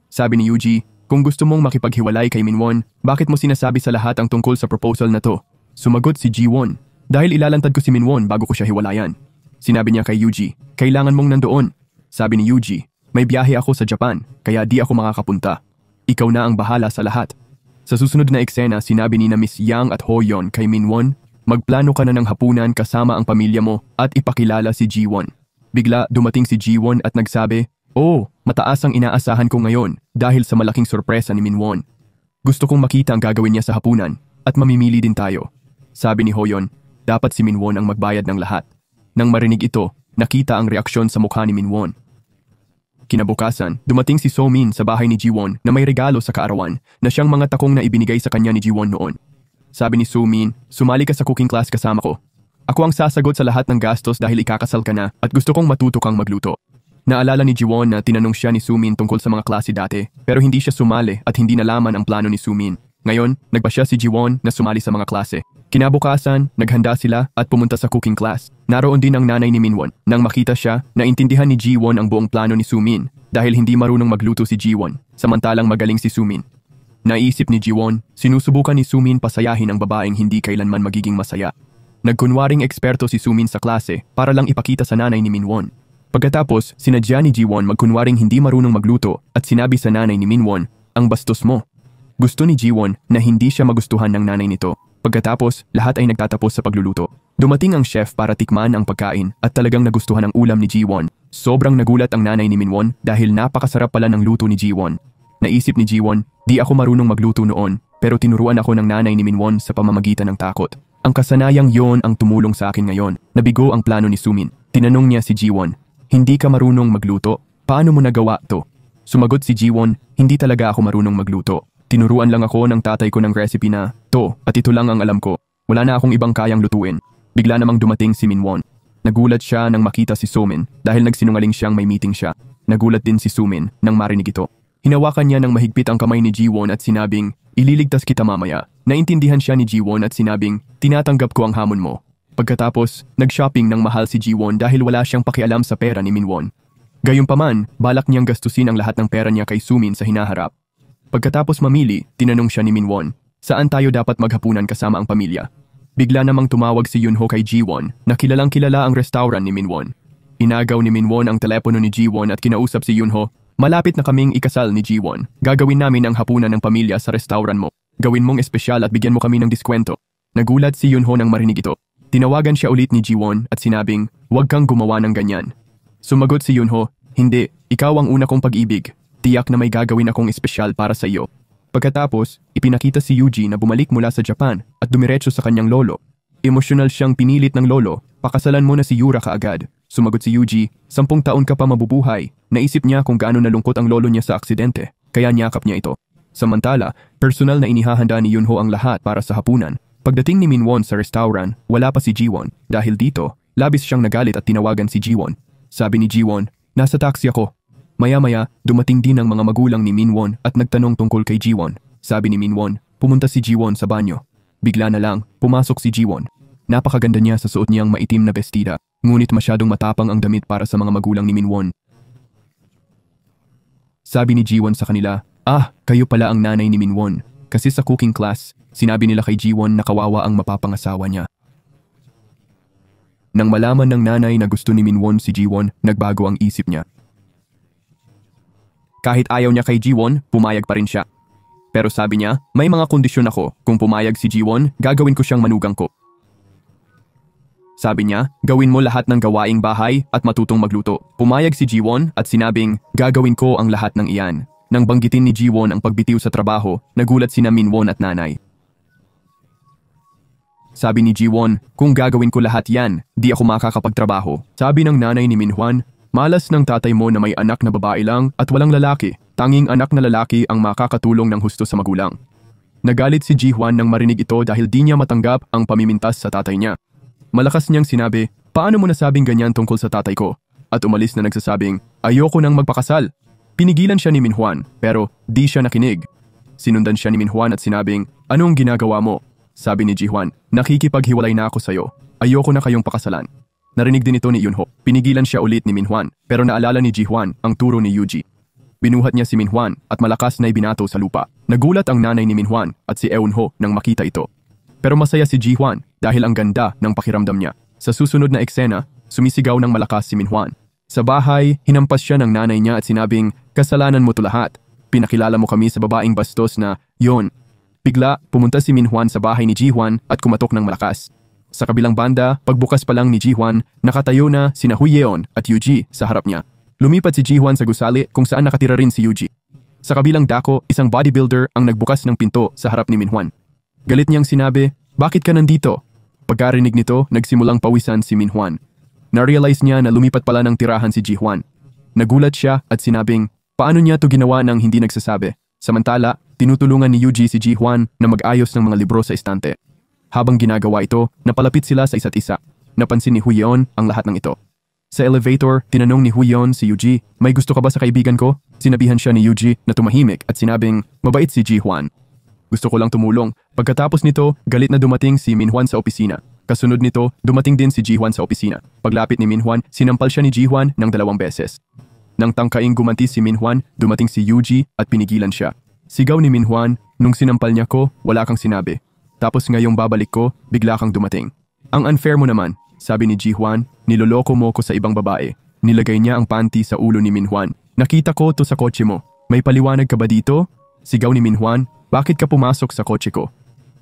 Sabi ni Yuji, kung gusto mong makipaghiwalay kay Min-won, bakit mo sinasabi sa lahat ang tungkol sa proposal na to? Sumagot si Ji-won, dahil ilalantad ko si Min-won bago ko siya hiwalayan. Sinabi niya kay Yuji, kailangan mong nandoon. Sabi ni Yuji, may biyahe ako sa Japan, kaya di ako makakapunta. Ikaw na ang bahala sa lahat. Sa susunod na eksena, sinabi ni na Miss Yang at Hoyeon kay Min-won, magplano ka na ng hapunan kasama ang pamilya mo at ipakilala si Ji-won. Bigla dumating si Ji-won at nagsabi, oh, mataas ang inaasahan ko ngayon dahil sa malaking sorpresa ni Min-won. Gusto kong makita ang gagawin niya sa hapunan at mamimili din tayo. Sabi ni Hoyeon, dapat si Min-won ang magbayad ng lahat. Nang marinig ito, nakita ang reaksyon sa mukha ni Min-won. Kinabukasan, dumating si So-min sa bahay ni Ji-won na may regalo sa kaarawan na siyang mga takong na ibinigay sa kanya ni Ji-won noon. Sabi ni So-min, sumali ka sa cooking class kasama ko. Ako ang sasagot sa lahat ng gastos dahil ikakasal ka na at gusto kong matuto kang magluto. Naalala ni Jiwon na tinanong siya ni Sumin tungkol sa mga klase dati, pero hindi siya sumali at hindi nalaman ang plano ni Sumin. Ngayon, nagpa siya si Jiwon na sumali sa mga klase. Kinabukasan, naghanda sila at pumunta sa cooking class. Naroon din ang nanay ni Minwon. Nang makita siya, naintindihan ni Jiwon ang buong plano ni Sumin dahil hindi marunong magluto si Jiwon, samantalang magaling si Sumin. Naisip ni Jiwon, sinusubukan ni Sumin pasayahin ang babaeng hindi kailanman magiging masaya. Nagkunwaring eksperto si Sumin sa klase para lang ipakita sa nanay ni Minwon. Pagkatapos, sinadya ni Jiwon magkunwaring hindi marunong magluto at sinabi sa nanay ni Minwon, "Ang bastos mo." Gusto ni Jiwon na hindi siya magustuhan ng nanay nito. Pagkatapos, lahat ay nagtatapos sa pagluluto. Dumating ang chef para tikman ang pagkain at talagang nagustuhan ang ulam ni Jiwon. Sobrang nagulat ang nanay ni Minwon dahil napakasarap pala ng luto ni Jiwon. Naisip ni Jiwon, di ako marunong magluto noon, pero tinuruan ako ng nanay ni Minwon sa pamamagitan ng takot. Ang kasanayang yon ang tumulong sa akin ngayon. Nabigo ang plano ni Sumin. Tinanong niya si Jiwon, "Hindi ka marunong magluto? Paano mo nagawa to?" Sumagot si Jiwon, "Hindi talaga ako marunong magluto. Tinuruan lang ako ng tatay ko ng recipe na to at ito lang ang alam ko. Wala na akong ibang kayang lutuin." Bigla namang dumating si Minwon. Nagulat siya nang makita si Sumin dahil nagsinungaling siyang may meeting siya. Nagulat din si Sumin nang marinig ito. Hinawakan niya ng mahigpit ang kamay ni Jiwon at sinabing, "Ililigtas kita mamaya." Naintindihan siya ni Jiwon at sinabing, "Tinatanggap ko ang hamon mo." Pagkatapos, nag-shopping ng mahal si Jiwon dahil wala siyang pakialam sa pera ni Minwon. Gayunpaman, balak niyang gastusin ang lahat ng pera niya kay Sumin sa hinaharap. Pagkatapos mamili, tinanong siya ni Minwon, "Saan tayo dapat maghapunan kasama ang pamilya?" Bigla namang tumawag si Yunho kay Jiwon na kilalang kilala ang restaurant ni Minwon. Inagaw ni Minwon ang telepono ni Jiwon at kinausap si Yunho, "Malapit na kaming ikasal ni Jiwon. Gagawin namin ang hapunan ng pamilya sa restaurant mo. Gawin mong espesyal at bigyan mo kami ng diskwento." Nagulat si Yunho nang marinig ito. Tinawagan siya ulit ni Jiwon at sinabing, "Huwag kang gumawa ng ganyan." Sumagot si Yunho, "Hindi, ikaw ang una kong pag-ibig. Tiyak na may gagawin akong espesyal para sa iyo." Pagkatapos, ipinakita si Yuji na bumalik mula sa Japan at dumiretso sa kanyang lolo. Emosyonal siyang pinilit ng lolo, "Pakasalan mo na si Yura kaagad." Sumagot si Yuji, 10 taon ka pa mabubuhay." Naisip niya kung gaano nalungkot ang lolo niya sa aksidente, kaya niyakap niya ito. Samantala, personal na inihahanda ni Yunho ang lahat para sa hapunan. Pagdating ni Minwon sa restaurant, wala pa si Jiwon. Dahil dito, labis siyang nagalit at tinawagan si Jiwon. Sabi ni Jiwon, "Nasa taxi ako." Maya-maya, dumating din ang mga magulang ni Minwon at nagtanong tungkol kay Jiwon. Sabi ni Minwon, pumunta si Jiwon sa banyo. Bigla na lang, pumasok si Jiwon. Napakaganda niya sa suot niyang maitim na bestida, ngunit masyadong matapang ang damit para sa mga magulang ni Minwon. Sabi ni Jiwon sa kanila, "Ah, kayo pala ang nanay ni Minwon." Kasi sa cooking class, sinabi nila kay Jiwon na kawawa ang mapapangasawa niya. Nang malaman ng nanay na gusto ni Minwon si Jiwon, nagbago ang isip niya. Kahit ayaw niya kay Jiwon, pumayag pa rin siya. Pero sabi niya, "May mga kondisyon ako. Kung pumayag si Jiwon, gagawin ko siyang manugang ko." Sabi niya, "Gawin mo lahat ng gawaing bahay at matutong magluto." Pumayag si Jiwon at sinabing, "Gagawin ko ang lahat ng iyan." Nang banggitin ni Jiwon ang pagbitiw sa trabaho, nagulat sina Minwon at nanay. Sabi ni Jiwon, "Kung gagawin ko lahat yan, di ako makakapagtrabaho." Sabi ng nanay ni Minhwan, "Malas ng tatay mo na may anak na babae lang at walang lalaki. Tanging anak na lalaki ang makakatulong ng husto sa magulang." Nagalit si Jiwon nang marinig ito dahil di niya matanggap ang pamimintas sa tatay niya. Malakas niyang sinabi, "Paano mo nasabing ganyan tungkol sa tatay ko?" At umalis na nagsasabing, "Ayoko nang magpakasal." Pinigilan siya ni Minhwan pero di siya nakinig. Sinundan siya ni Minhwan at sinabing, "Anong ginagawa mo?" Sabi ni Jiwon, "Nakikipaghiwalay na ako sa'yo. Ayoko na kayong pakasalan." Narinig din ito ni Yunho. Pinigilan siya ulit ni Minhwan pero naalala ni Jiwon ang turo ni Yuji. Binuhat niya si Minhwan at malakas na ibinato sa lupa. Nagulat ang nanay ni Minhwan at si Eunho nang makita ito. Pero masaya si Jiwon dahil ang ganda ng pakiramdam niya. Sa susunod na eksena, sumisigaw ng malakas si Minhwan. Sa bahay, hinampas siya ng nanay niya at sinabing, "Kasalanan mo to lahat. Pinakilala mo kami sa babaeng bastos na yon." Bigla, pumunta si Minhwan sa bahay ni Jiwon at kumatok ng malakas. Sa kabilang banda, pagbukas pa lang ni Jiwon, nakatayo na sina Huyeon at Yuji sa harap niya. Lumipat si Jiwon sa gusali kung saan nakatira rin si Yuji. Sa kabilang dako, isang bodybuilder ang nagbukas ng pinto sa harap ni Minhwan. Galit niyang sinabi, "Bakit ka nandito?" Pagkarinig nito, nagsimulang pawisan si Minhwan. Na-realize niya na lumipat pala ng tirahan si Jiwon. Nagulat siya at sinabing, paano niya to ginawa nang hindi nagsasabi? Samantala, tinutulungan ni Yuji si Jiwon na mag-ayos ng mga libro sa estante. Habang ginagawa ito, napalapit sila sa isa't isa. Napansin ni Huyeon ang lahat ng ito. Sa elevator, tinanong ni Huyon si Yuji, may gusto ka ba sa kaibigan ko? Sinabihan siya ni Yuji na tumahimik at sinabing, mabait si Ji-hwan. Gusto ko lang tumulong. Pagkatapos nito, galit na dumating si Min-hwan sa opisina. Kasunod nito, dumating din si Ji-hwan sa opisina. Paglapit ni Min-hwan, sinampal siya ni Ji-hwan ng 2 beses. Nang tangkaing gumanti si Min-hwan, dumating si Yuji at pinigilan siya. Sigaw ni Min-hwan, nung sinampal niya ko, wala kang sinabi. Tapos ngayong babalik ko, bigla kang dumating. Ang unfair mo naman, sabi ni Ji-hwan, niloloko mo ko sa ibang babae. Nilagay niya ang panty sa ulo ni Min-hwan. Nakita ko to sa kotse mo. May paliwanag ka ba dito? Sigaw ni Min-hwan, bakit ka pumasok sa kotse ko?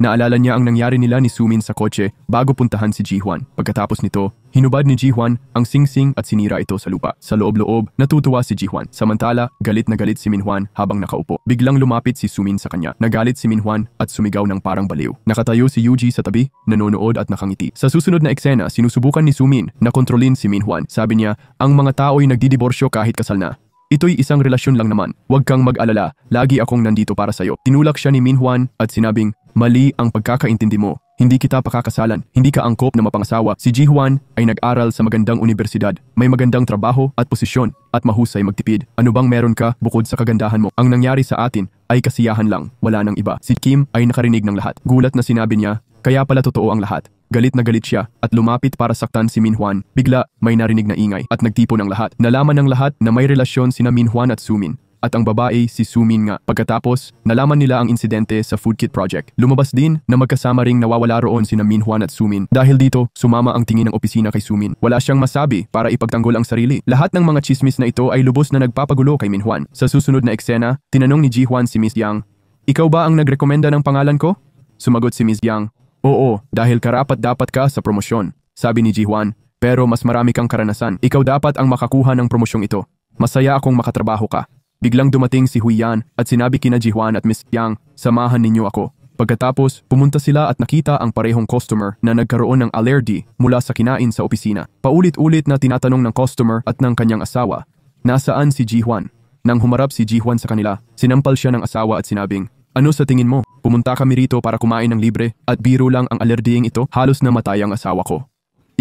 Naalala niya ang nangyari nila ni Sumin sa kotse bago puntahan si Ji-hwan. Pagkatapos nito, hinubad ni Ji-hwan ang singsing at sinira ito sa lupa. Sa loob-loob, natutuwa si Ji-hwan. Samantala, galit na galit si Min-hwan habang nakaupo. Biglang lumapit si Sumin sa kanya. Nagalit si Min-hwan at sumigaw ng parang baliw. Nakatayo si Yuji sa tabi, nanonood at nakangiti. Sa susunod na eksena, sinusubukan ni Sumin na kontrolin si Min-hwan. Sabi niya, ang mga tao'y nagdidiborsyo kahit kasal na. Ito'y isang relasyon lang naman. Huwag kang mag-alala, lagi akong nandito para sa'yo. Tinulak siya ni Min-hwan at sinabing, mali ang pagkakaintindi mo. Hindi kita pakakasalan, hindi ka angkop na mapangasawa. Si Ji-hwan ay nag-aral sa magandang universidad, may magandang trabaho at posisyon, at mahusay magtipid. Ano bang meron ka bukod sa kagandahan mo? Ang nangyari sa atin ay kasiyahan lang, wala nang iba. Si Kim ay nakarinig ng lahat. Gulat na sinabi niya, kaya pala totoo ang lahat. Galit na galit siya at lumapit para saktan si Min-hwan. Bigla, may narinig na ingay at nagtipon ng lahat. Nalaman ng lahat na may relasyon sina Min-hwan at Sumin. At ang babae si Sumin nga. Pagkatapos, nalaman nila ang insidente sa Food Kit Project. Lumabas din na magkasama ring nawawala roon sina Min-hwan at Sumin. Dahil dito, sumama ang tingin ng opisina kay Sumin. Wala siyang masabi para ipagtanggol ang sarili. Lahat ng mga chismis na ito ay lubos na nagpapagulo kay Min-hwan. Sa susunod na eksena, tinanong ni Ji-hwan si Miss Yang, ikaw ba ang nagrekomenda ng pangalan ko? Sumagot si Miss Yang, oo, dahil karapat-dapat ka sa promosyon. Sabi ni Ji-hwan, pero mas marami kang karanasan. Ikaw dapat ang makakuha ng promosyong ito. Masaya akong makatrabaho ka. Biglang dumating si Huyan at sinabi kina Ji-hwan at Miss Yang, samahan ninyo ako. Pagkatapos, pumunta sila at nakita ang parehong customer na nagkaroon ng allergy mula sa kinain sa opisina. Paulit-ulit na tinatanong ng customer at ng kanyang asawa, nasaan si Ji-hwan? Nang humarap si Ji-hwan sa kanila, sinampal siya ng asawa at sinabing, ano sa tingin mo? Pumunta kami rito para kumain ng libre at biro lang ang alerdyeng ito, halos namatay ang asawa ko.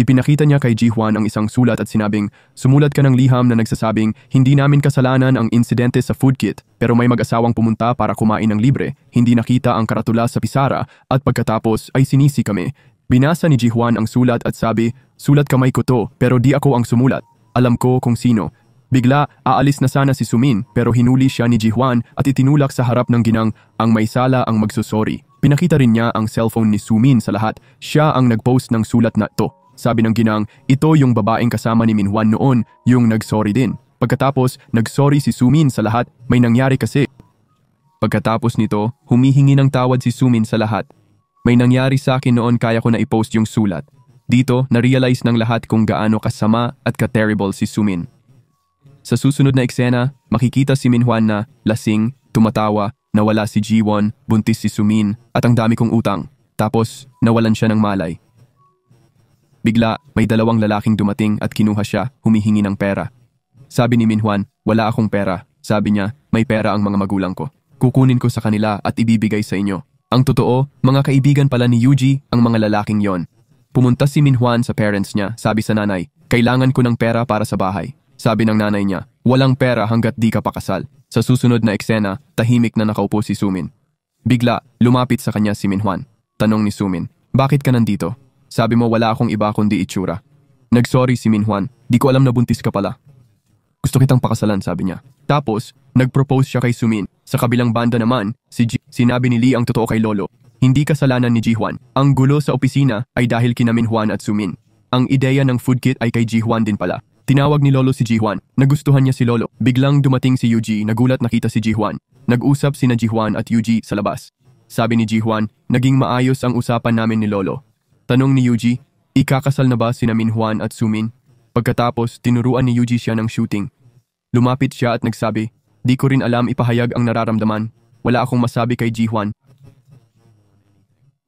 Ipinakita niya kay Ji-hwan ang isang sulat at sinabing, sumulat ka ng liham na nagsasabing, hindi namin kasalanan ang insidente sa food kit, pero may mag-asawang pumunta para kumain ng libre, hindi nakita ang karatula sa pisara, at pagkatapos ay sinisi kami. Binasa ni Ji-hwan ang sulat at sabi, sulat kamay ko to, pero di ako ang sumulat. Alam ko kung sino. Bigla, aalis na sana si Sumin, pero hinuli siya ni Ji-hwan at itinulak sa harap ng ginang, ang may sala ang magsusori. Pinakita rin niya ang cellphone ni Sumin sa lahat, siya ang nag-post ng sulat na to. Sabi ng ginang, ito yung babaeng kasama ni Min-hwan noon, yung nag-sorry din. Pagkatapos, nag-sorry si Sumin sa lahat, may nangyari kasi. Pagkatapos nito, humihingi ng tawad si Sumin sa lahat. May nangyari sa akin noon kaya ko na i-post yung sulat. Dito, na-realize ng lahat kung gaano kasama at ka-terrible si Sumin. Sa susunod na eksena, makikita si Min-hwan na lasing, tumatawa, nawala si Ji-won, buntis si Sumin, at ang dami kong utang. Tapos, nawalan siya ng malay. Bigla, may 2 lalaking dumating at kinuha siya, humihingi ng pera. Sabi ni Min-hwan, wala akong pera. Sabi niya, may pera ang mga magulang ko. Kukunin ko sa kanila at ibibigay sa inyo. Ang totoo, mga kaibigan pala ni Yuji ang mga lalaking yon. Pumunta si Min-hwan sa parents niya, sabi sa nanay, kailangan ko ng pera para sa bahay. Sabi ng nanay niya, walang pera hanggat di ka pakasal. Sa susunod na eksena, tahimik na nakaupo si Sumin. Bigla, lumapit sa kanya si Min-hwan. Tanong ni Sumin, bakit ka nandito? Sabi mo wala akong iba kundi itsura. Nag-sorry si Min-hwan, di ko alam na buntis ka pala. Gusto kitang pakasalan, sabi niya. Tapos, nag-propose siya kay Sumin. Sa kabilang banda naman, sinabi ni Lee ang totoo kay Lolo. Hindi kasalanan ni Ji-hwan. Ang gulo sa opisina ay dahil kina Min-hwan at Sumin. Ang ideya ng food kit ay kay Ji-hwan din pala. Tinawag ni Lolo si Ji-hwan. Nagustuhan niya si Lolo. Biglang dumating si Yuji, nagulat nakita si Ji-hwan. Nag-usap sina Ji-hwan at Yuji sa labas. Sabi ni Ji-hwan, naging maayos ang usapan namin ni Lolo. Tanong ni Yuji, ikakasal na ba sina Min-hwan at Sumin? Pagkatapos, tinuruan ni Yuji siya ng shooting. Lumapit siya at nagsabi, di ko rin alam ipahayag ang nararamdaman. Wala akong masabi kay Ji-hwan.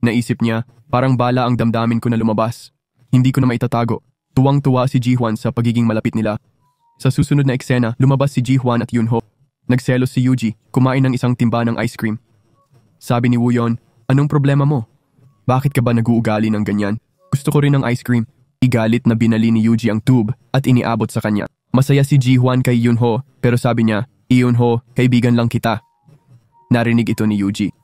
Naisip niya, parang bala ang damdamin ko na lumabas. Hindi ko na maitatago. Tuwang-tuwa si Ji-hwan sa pagiging malapit nila. Sa susunod na eksena, lumabas si Ji-hwan at Yunho. Nagselos si Yuji, kumain ng isang timba ng ice cream. Sabi ni Wooyeon, anong problema mo? Bakit ka ba nag-uugali ng ganyan? Gusto ko rin ng ice cream. Igalit na binali ni Yuji ang tube at iniabot sa kanya. Masaya si Ji-hwan kay Yunho pero sabi niya, "Yunho, kaibigan lang kita." Narinig ito ni Yuji.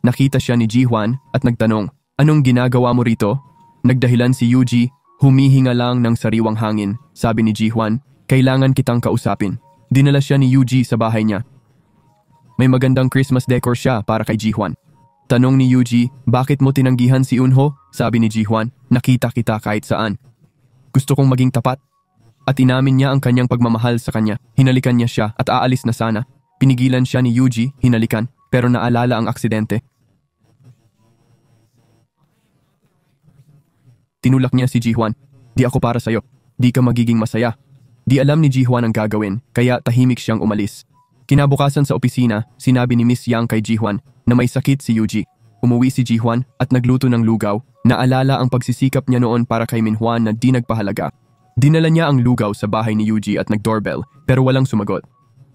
Nakita siya ni Ji-hwan at nagtanong, "Anong ginagawa mo rito?" Nagdahilan si Yuji, "Humihinga lang ng sariwang hangin." Sabi ni Ji-hwan, "Kailangan kitang kausapin." Dinala siya ni Yuji sa bahay niya. May magandang Christmas decor siya para kay Ji-hwan. Tanong ni Yuji, "Bakit mo tinanggihan si Yunho?" Sabi ni Ji-hwan, "Nakita kita kahit saan. Gusto kong maging tapat." At inamin niya ang kanyang pagmamahal sa kanya. Hinalikan niya siya at aalis na sana. Pinigilan siya ni Yuji, hinalikan, pero naalala ang aksidente. Tinulak niya si Ji-hwan, "Di ako para sa'yo. Di ka magiging masaya." Di alam ni Ji-hwan ang gagawin, kaya tahimik siyang umalis. Kinabukasan sa opisina, sinabi ni Miss Yang kay Ji-hwan na may sakit si Yuji. Umuwi si Ji-hwan at nagluto ng lugaw. Naalala ang pagsisikap niya noon para kay Min-hwan na di nagpahalaga. Dinala niya ang lugaw sa bahay ni Yuji at nag-doorbell pero walang sumagot.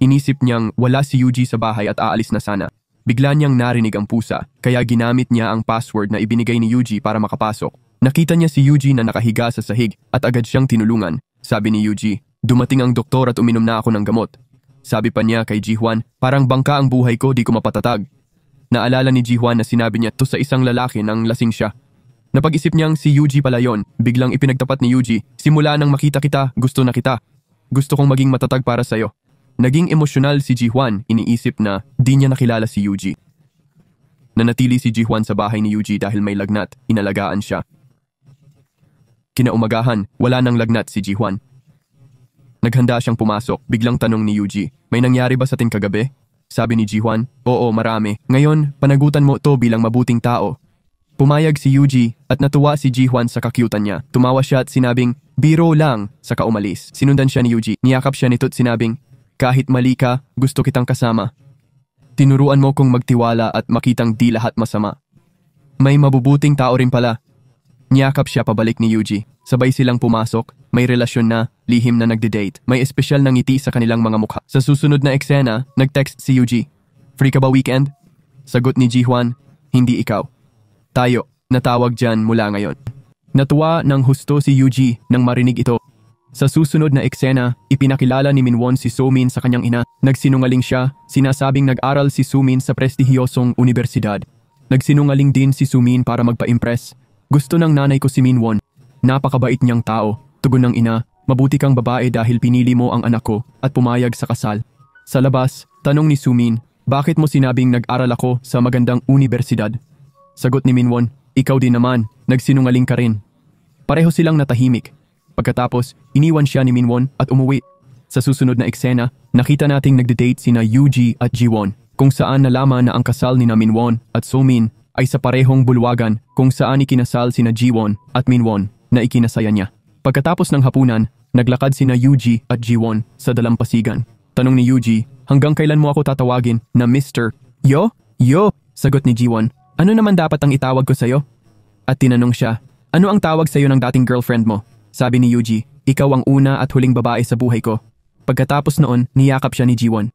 Inisip niyang wala si Yuji sa bahay at aalis na sana. Bigla niyang narinig ang pusa kaya ginamit niya ang password na ibinigay ni Yuji para makapasok. Nakita niya si Yuji na nakahiga sa sahig at agad siyang tinulungan. Sabi ni Yuji, "Dumating ang doktor at uminom na ako ng gamot." Sabi pa niya kay Ji-hwan, "Parang bangka ang buhay ko, di ko mapatatag." Naalala ni Ji-hwan na sinabi niya to sa isang lalaki nang lasing siya. Napag-isip niyang si Yuji pala yon. Biglang ipinagtapat ni Yuji, "Simula nang makita kita, gusto na kita. Gusto kong maging matatag para sa'yo." Naging emosyonal si Ji-hwan, iniisip na di niya nakilala si Yuji. Nanatili si Ji-hwan sa bahay ni Yuji dahil may lagnat, inalagaan siya. Kinaumagahan, wala nang lagnat si Ji-hwan. Naghanda siyang pumasok, biglang tanong ni Yuji, "May nangyari ba sa ating kagabi?" Sabi ni Ji-hwan, "Oo, marami. Ngayon, panagutan mo to bilang mabuting tao." Pumayag si Yuji at natuwa si Ji-hwan sa kakyutan niya. Tumawa siya at sinabing, "Biro lang," saka umalis. Sinundan siya ni Yuji. Niyakap siya nito at sinabing, "Kahit mali ka, gusto kitang kasama. Tinuruan mo kong magtiwala at makitang di lahat masama. May mabubuting tao rin pala." Niyakap siya pabalik ni Yuji. Sabay silang pumasok, may relasyon na, lihim na nagde-date. May espesyal na ngiti sa kanilang mga mukha. Sa susunod na eksena, nag-text si Yuji, "Free ka ba weekend?" Sagot ni Ji-hwan, "Hindi ikaw. Tayo, natawag dyan mula ngayon." Natuwa ng husto si Yuji nang marinig ito. Sa susunod na eksena, ipinakilala ni Min-won si So-min sa kanyang ina. Nagsinungaling siya, sinasabing nag-aral si So-min sa prestihiyosong universidad. Nagsinungaling din si So-min para magpa-impress. "Gusto ng nanay ko si Min-won. Napakabait niyang tao." Tugon ng ina, "Mabuti kang babae dahil pinili mo ang anak ko at pumayag sa kasal." Sa labas, tanong ni So-min, "Bakit mo sinabing nag-aral ako sa magandang universidad?" Sagot ni Min-won, "Ikaw din naman, nagsinungaling ka rin." Pareho silang natahimik. Pagkatapos, iniwan siya ni Min-won at umuwi. Sa susunod na eksena, nakita nating nagde-date sina Yuji at Ji-won, kung saan nalaman na ang kasal ni Min-won at So-min ay sa parehong bulwagan kung saan ikinasal sina Ji-won at Min-won na ikinasaya niya. Pagkatapos ng hapunan, naglakad sina Yuji at Ji-won sa dalampasigan. Tanong ni Yuji, "Hanggang kailan mo ako tatawagin na Mr. Yo?" "Yo," sagot ni Ji-won. "Ano naman dapat ang itawag ko sa'yo?" At tinanong siya, "Ano ang tawag sa'yo ng dating girlfriend mo?" Sabi ni Yuji, "Ikaw ang una at huling babae sa buhay ko." Pagkatapos noon, niyakap siya ni Ji-won.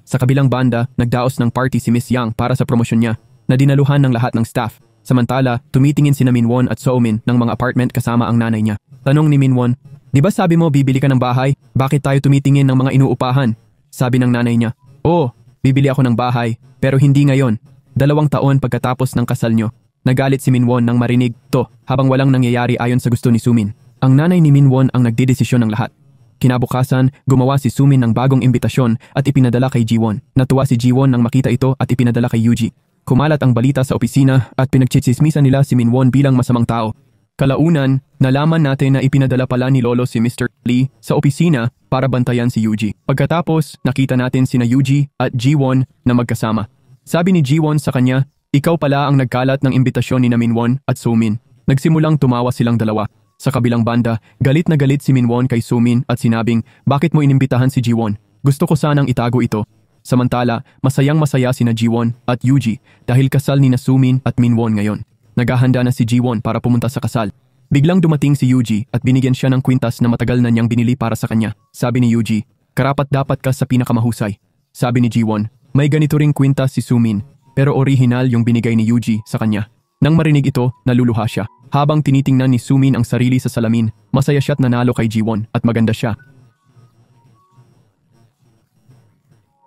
Sa kabilang banda, nagdaos ng party si Miss Yang para sa promosyon niya, na dinaluhan ng lahat ng staff. Samantala, tumitingin sina Min-won at So-min ng mga apartment kasama ang nanay niya. Tanong ni Min-won, "Di ba sabi mo bibili ka ng bahay? Bakit tayo tumitingin ng mga inuupahan?" Sabi ng nanay niya, "Oo, bibili ako ng bahay, pero hindi ngayon. 2 taon pagkatapos ng kasal nyo." Nagalit si Min-won nang marinig to habang walang nangyayari ayon sa gusto ni So-min. Ang nanay ni Min-won ang nagdedesisyon ng lahat. Kinabukasan, gumawa si So-min ng bagong imbitasyon at ipinadala kay Ji-won. Natuwa si Ji-won nang makita ito at ipinadala kay Yuji. Kumalat ang balita sa opisina at pinagtsitsismisan nila si Min-won bilang masamang tao. Kalaunan, nalaman natin na ipinadala pala ni Lolo si Mr. Lee sa opisina para bantayan si Yuji. Pagkatapos, nakita natin sina Yuji at Ji-won na magkasama. Sabi ni Ji-won sa kanya, "Ikaw pala ang nagkalat ng imbitasyon ni Min-won at So-min." Nagsimulang tumawa silang dalawa. Sa kabilang banda, galit na galit si Min-won kay So-min at sinabing, "Bakit mo inimbitahan si Ji-won? Gusto ko sanang itago ito." Samantala, masayang-masaya sina Ji-won at Yuji dahil kasal ni So-min at Min-won ngayon. Naghahanda na si Ji-won para pumunta sa kasal. Biglang dumating si Yuji at binigyan siya ng kwintas na matagal na niyang binili para sa kanya. Sabi ni Yuji, "Karapat-dapat ka sa pinakamahusay." Sabi ni Ji-won, "May ganito ring kwintas si So-min, pero orihinal yung binigay ni Yuji sa kanya." Nang marinig ito, naluluha siya. Habang tinitingnan ni Sumin ang sarili sa salamin, masaya siya't nanalo kay Jiwon at maganda siya.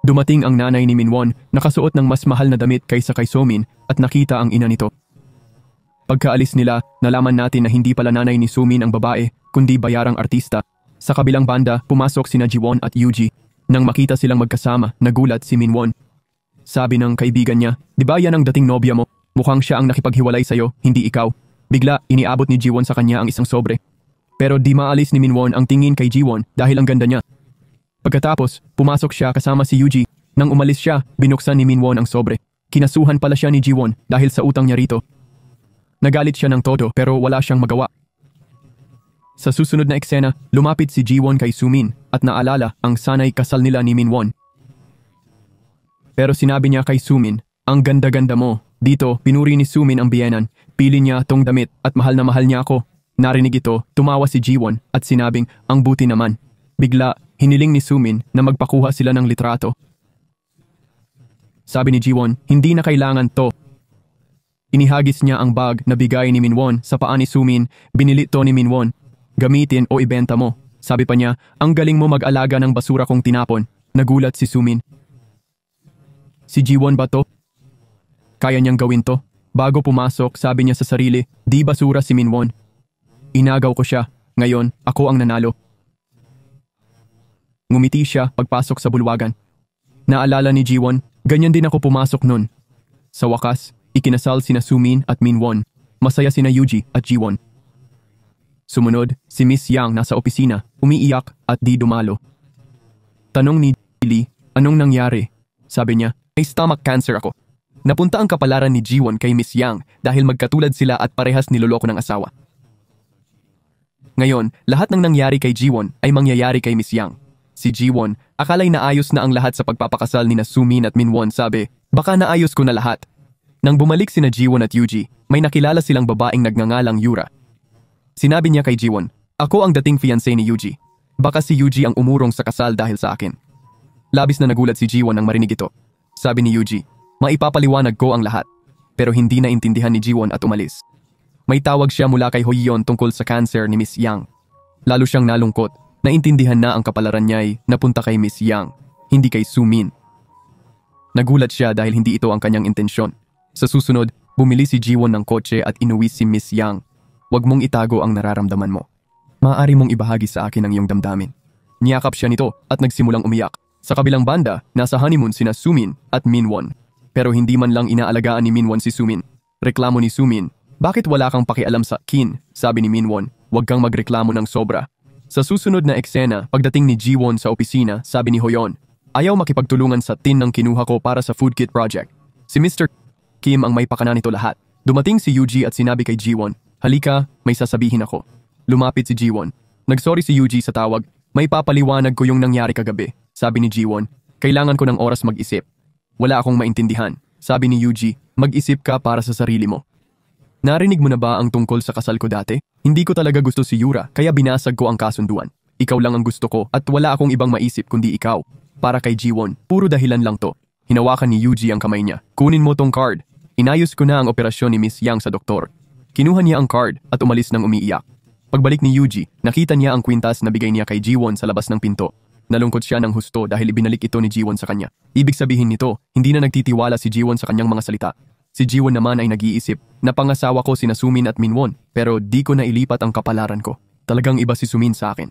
Dumating ang nanay ni Minwon, nakasuot ng mas mahal na damit kaysa kay Somin at nakita ang ina nito. Pagkaalis nila, nalaman natin na hindi pala nanay ni Sumin ang babae, kundi bayarang artista. Sa kabilang banda, pumasok sina Jiwon at Yuji. Nang makita silang magkasama, nagulat si Minwon. Sabi ng kaibigan niya, "Di ba yan ang dating nobya mo? Mukhang siya ang nakipaghiwalay sa'yo, hindi ikaw." Bigla, iniabot ni Jiwon sa kanya ang isang sobre. Pero di maalis ni Minwon ang tingin kay Jiwon dahil ang ganda niya. Pagkatapos, pumasok siya kasama si Yuji. Nang umalis siya, binuksan ni Minwon ang sobre. Kinasuhan pala siya ni Jiwon dahil sa utang niya rito. Nagalit siya ng todo pero wala siyang magawa. Sa susunod na eksena, lumapit si Jiwon kay Sumin at naalala ang sanay kasal nila ni Minwon. Pero sinabi niya kay Sumin, "Ang ganda-ganda mo." Dito, pinuri ni Sumin ang biyenan. Pili niya tong damit at mahal na mahal niya ako. Narinig ito, tumawa si Jiwon at sinabing, "Ang buti naman." Bigla, hiniling ni Sumin na magpakuha sila ng litrato. Sabi ni Jiwon, hindi na kailangan to. Inihagis niya ang bag na bigay ni Minwon sa paa ni Sumin. Binili to ni Minwon. "Gamitin o ibenta mo." Sabi pa niya, "Ang galing mo mag-alaga ng basura kong tinapon." Nagulat si Sumin. Si Jiwon ba to? Kaya niyang gawin to? Bago pumasok, sabi niya sa sarili, "Di basura si Minwon. Inagaw ko siya. Ngayon, ako ang nanalo." Ngumiti siya pagpasok sa bulwagan. Naalala ni Jiwon, ganyan din ako pumasok nun. Sa wakas, ikinasal sina Sumin at Minwon. Masaya sina Yuji at Jiwon. Sumunod, si Miss Yang nasa opisina, umiiyak at di dumalo. Tanong ni Lee, "Anong nangyari?" Sabi niya, "May stomach cancer ako." Napunta ang kapalaran ni Jiwon kay Miss Yang dahil magkatulad sila at parehas niloloko ng asawa. Ngayon, lahat ng nangyari kay Jiwon ay mangyayari kay Miss Yang. Si Jiwon, akala'y naayos na ang lahat sa pagpapakasal ni na Sumin at Minwon. Sabi, "Baka naayos ko na lahat." Nang bumalik sina Jiwon at Yuji, may nakilala silang babaeng nagngangalang Yura. Sinabi niya kay Jiwon, "Ako ang dating fiancé ni Yuji. Baka si Yuji ang umurong sa kasal dahil sa akin." Labis na nagulat si Jiwon nang marinig ito. Sabi ni Yuji, "Maipapaliwanag ko ang lahat." Pero hindi naintindihan ni Jiwon at umalis. May tawag siya mula kay Hoyeon tungkol sa cancer ni Miss Yang. Lalo siyang nalungkot. Naintindihan na ang kapalaran niya ay napunta kay Miss Yang, hindi kay Sumin. Nagulat siya dahil hindi ito ang kanyang intensyon. Sa susunod, bumili si Jiwon ng kotse at inuwi si Miss Yang. "Huwag mong itago ang nararamdaman mo. Maaari mong ibahagi sa akin ang iyong damdamin." Niyakap siya nito at nagsimulang umiyak. Sa kabilang banda, nasa honeymoon sina Sumin at Minwon. Pero hindi man lang inaalagaan ni Minwon si Sumin. Reklamo ni Sumin, "Bakit wala kang pakialam sa akin?" Sabi ni Minwon, "Huwag kang magreklamo ng sobra." Sa susunod na eksena, pagdating ni Jiwon sa opisina, sabi ni Hoyeon, "Ayaw makipagtulungan sa tin ng kinuha ko para sa food kit project." Si Mr. Kim ang may pakana nito lahat. Dumating si Yuji at sinabi kay Jiwon, "Halika, may sasabihin ako." Lumapit si Jiwon. Nagsorry si Yuji sa tawag. "May papaliwanag ko yung nangyari kagabi." Sabi ni Jiwon, "Kailangan ko ng oras mag-isip." "Wala akong maintindihan." Sabi ni Yuji, "Mag-isip ka para sa sarili mo. Narinig mo na ba ang tungkol sa kasal ko dati? Hindi ko talaga gusto si Yura kaya binasag ko ang kasunduan. Ikaw lang ang gusto ko at wala akong ibang maisip kundi ikaw." Para kay Jiwon, puro dahilan lang to. Hinawakan ni Yuji ang kamay niya. "Kunin mo tong card." Inayos ko na ang operasyon ni Miss Yang sa doktor. Kinuha niya ang card at umalis ng umiiyak. Pagbalik ni Yuji, nakita niya ang kwintas na bigay niya kay Jiwon sa labas ng pinto. Nalungkot siya ng husto dahil ibinalik ito ni Jiwon sa kanya. Ibig sabihin nito, hindi na nagtitiwala si Jiwon sa kanyang mga salita. Si Jiwon naman ay nag-iisip, "Napangasawa ko sina Sumin at Minwon, pero di ko na ilipat ang kapalaran ko. Talagang iba si Sumin sa akin."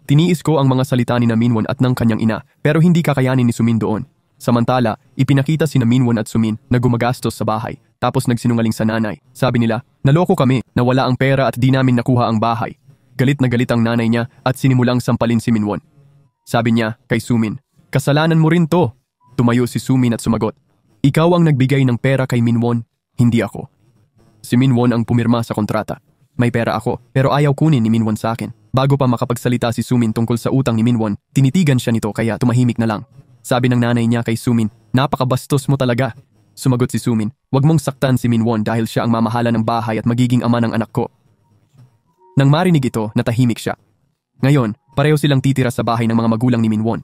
Tiniis ko ang mga salita ni na Minwon at ng kanyang ina, pero hindi kakayanin ni Sumin doon. Samantala, ipinakita sina Minwon at Sumin na gumagastos sa bahay, tapos nagsinungaling sa nanay. Sabi nila, "Naloko kami, nawala ang pera at di namin nakuha ang bahay." Galit na galit ang nanay niya at sinimulang sampalin si Minwon. Sabi niya kay Sumin, "Kasalanan mo rin to." Tumayo si Sumin at sumagot, "Ikaw ang nagbigay ng pera kay Minwon, hindi ako." Si Minwon ang pumirma sa kontrata. "May pera ako, pero ayaw kunin ni Minwon sa akin." Bago pa makapagsalita si Sumin tungkol sa utang ni Minwon, tinitigan siya nito kaya tumahimik na lang. Sabi ng nanay niya kay Sumin, "Napakabastos mo talaga." Sumagot si Sumin, "Huwag mong saktan si Minwon dahil siya ang mamahala ng bahay at magiging ama ng anak ko." Nang marinig ito, natahimik siya. Ngayon, pareho silang titira sa bahay ng mga magulang ni Minwon.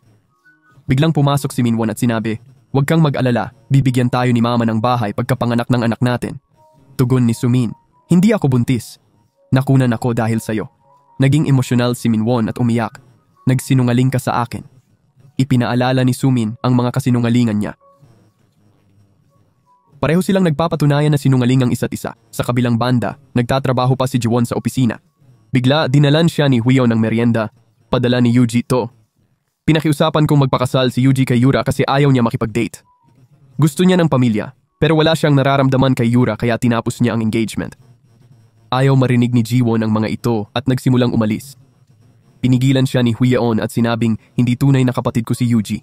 Biglang pumasok si Minwon at sinabi, "Huwag kang mag-alala, bibigyan tayo ni mama ng bahay pagkapanganak ng anak natin." Tugon ni Sumin, "Hindi ako buntis." Nakunan ako dahil sa'yo. Naging emosyonal si Minwon at umiyak. Nagsinungaling ka sa akin. Ipinaalala ni Sumin ang mga kasinungalingan niya. Pareho silang nagpapatunayan na sinungaling ang isa't isa. Sa kabilang banda, nagtatrabaho pa si Jiwon sa opisina. Bigla, dinalan siya ni Huyo ng merienda. Padala ni Yuji to. Pinakiusapan kong magpakasal si Yuji kay Yura kasi ayaw niya makipag-date. Gusto niya ng pamilya, pero wala siyang nararamdaman kay Yura kaya tinapos niya ang engagement. Ayaw marinig ni Jiwon ang mga ito at nagsimulang umalis. Pinigilan siya ni Hyeon at sinabing hindi tunay na kapatid ko si Yuji.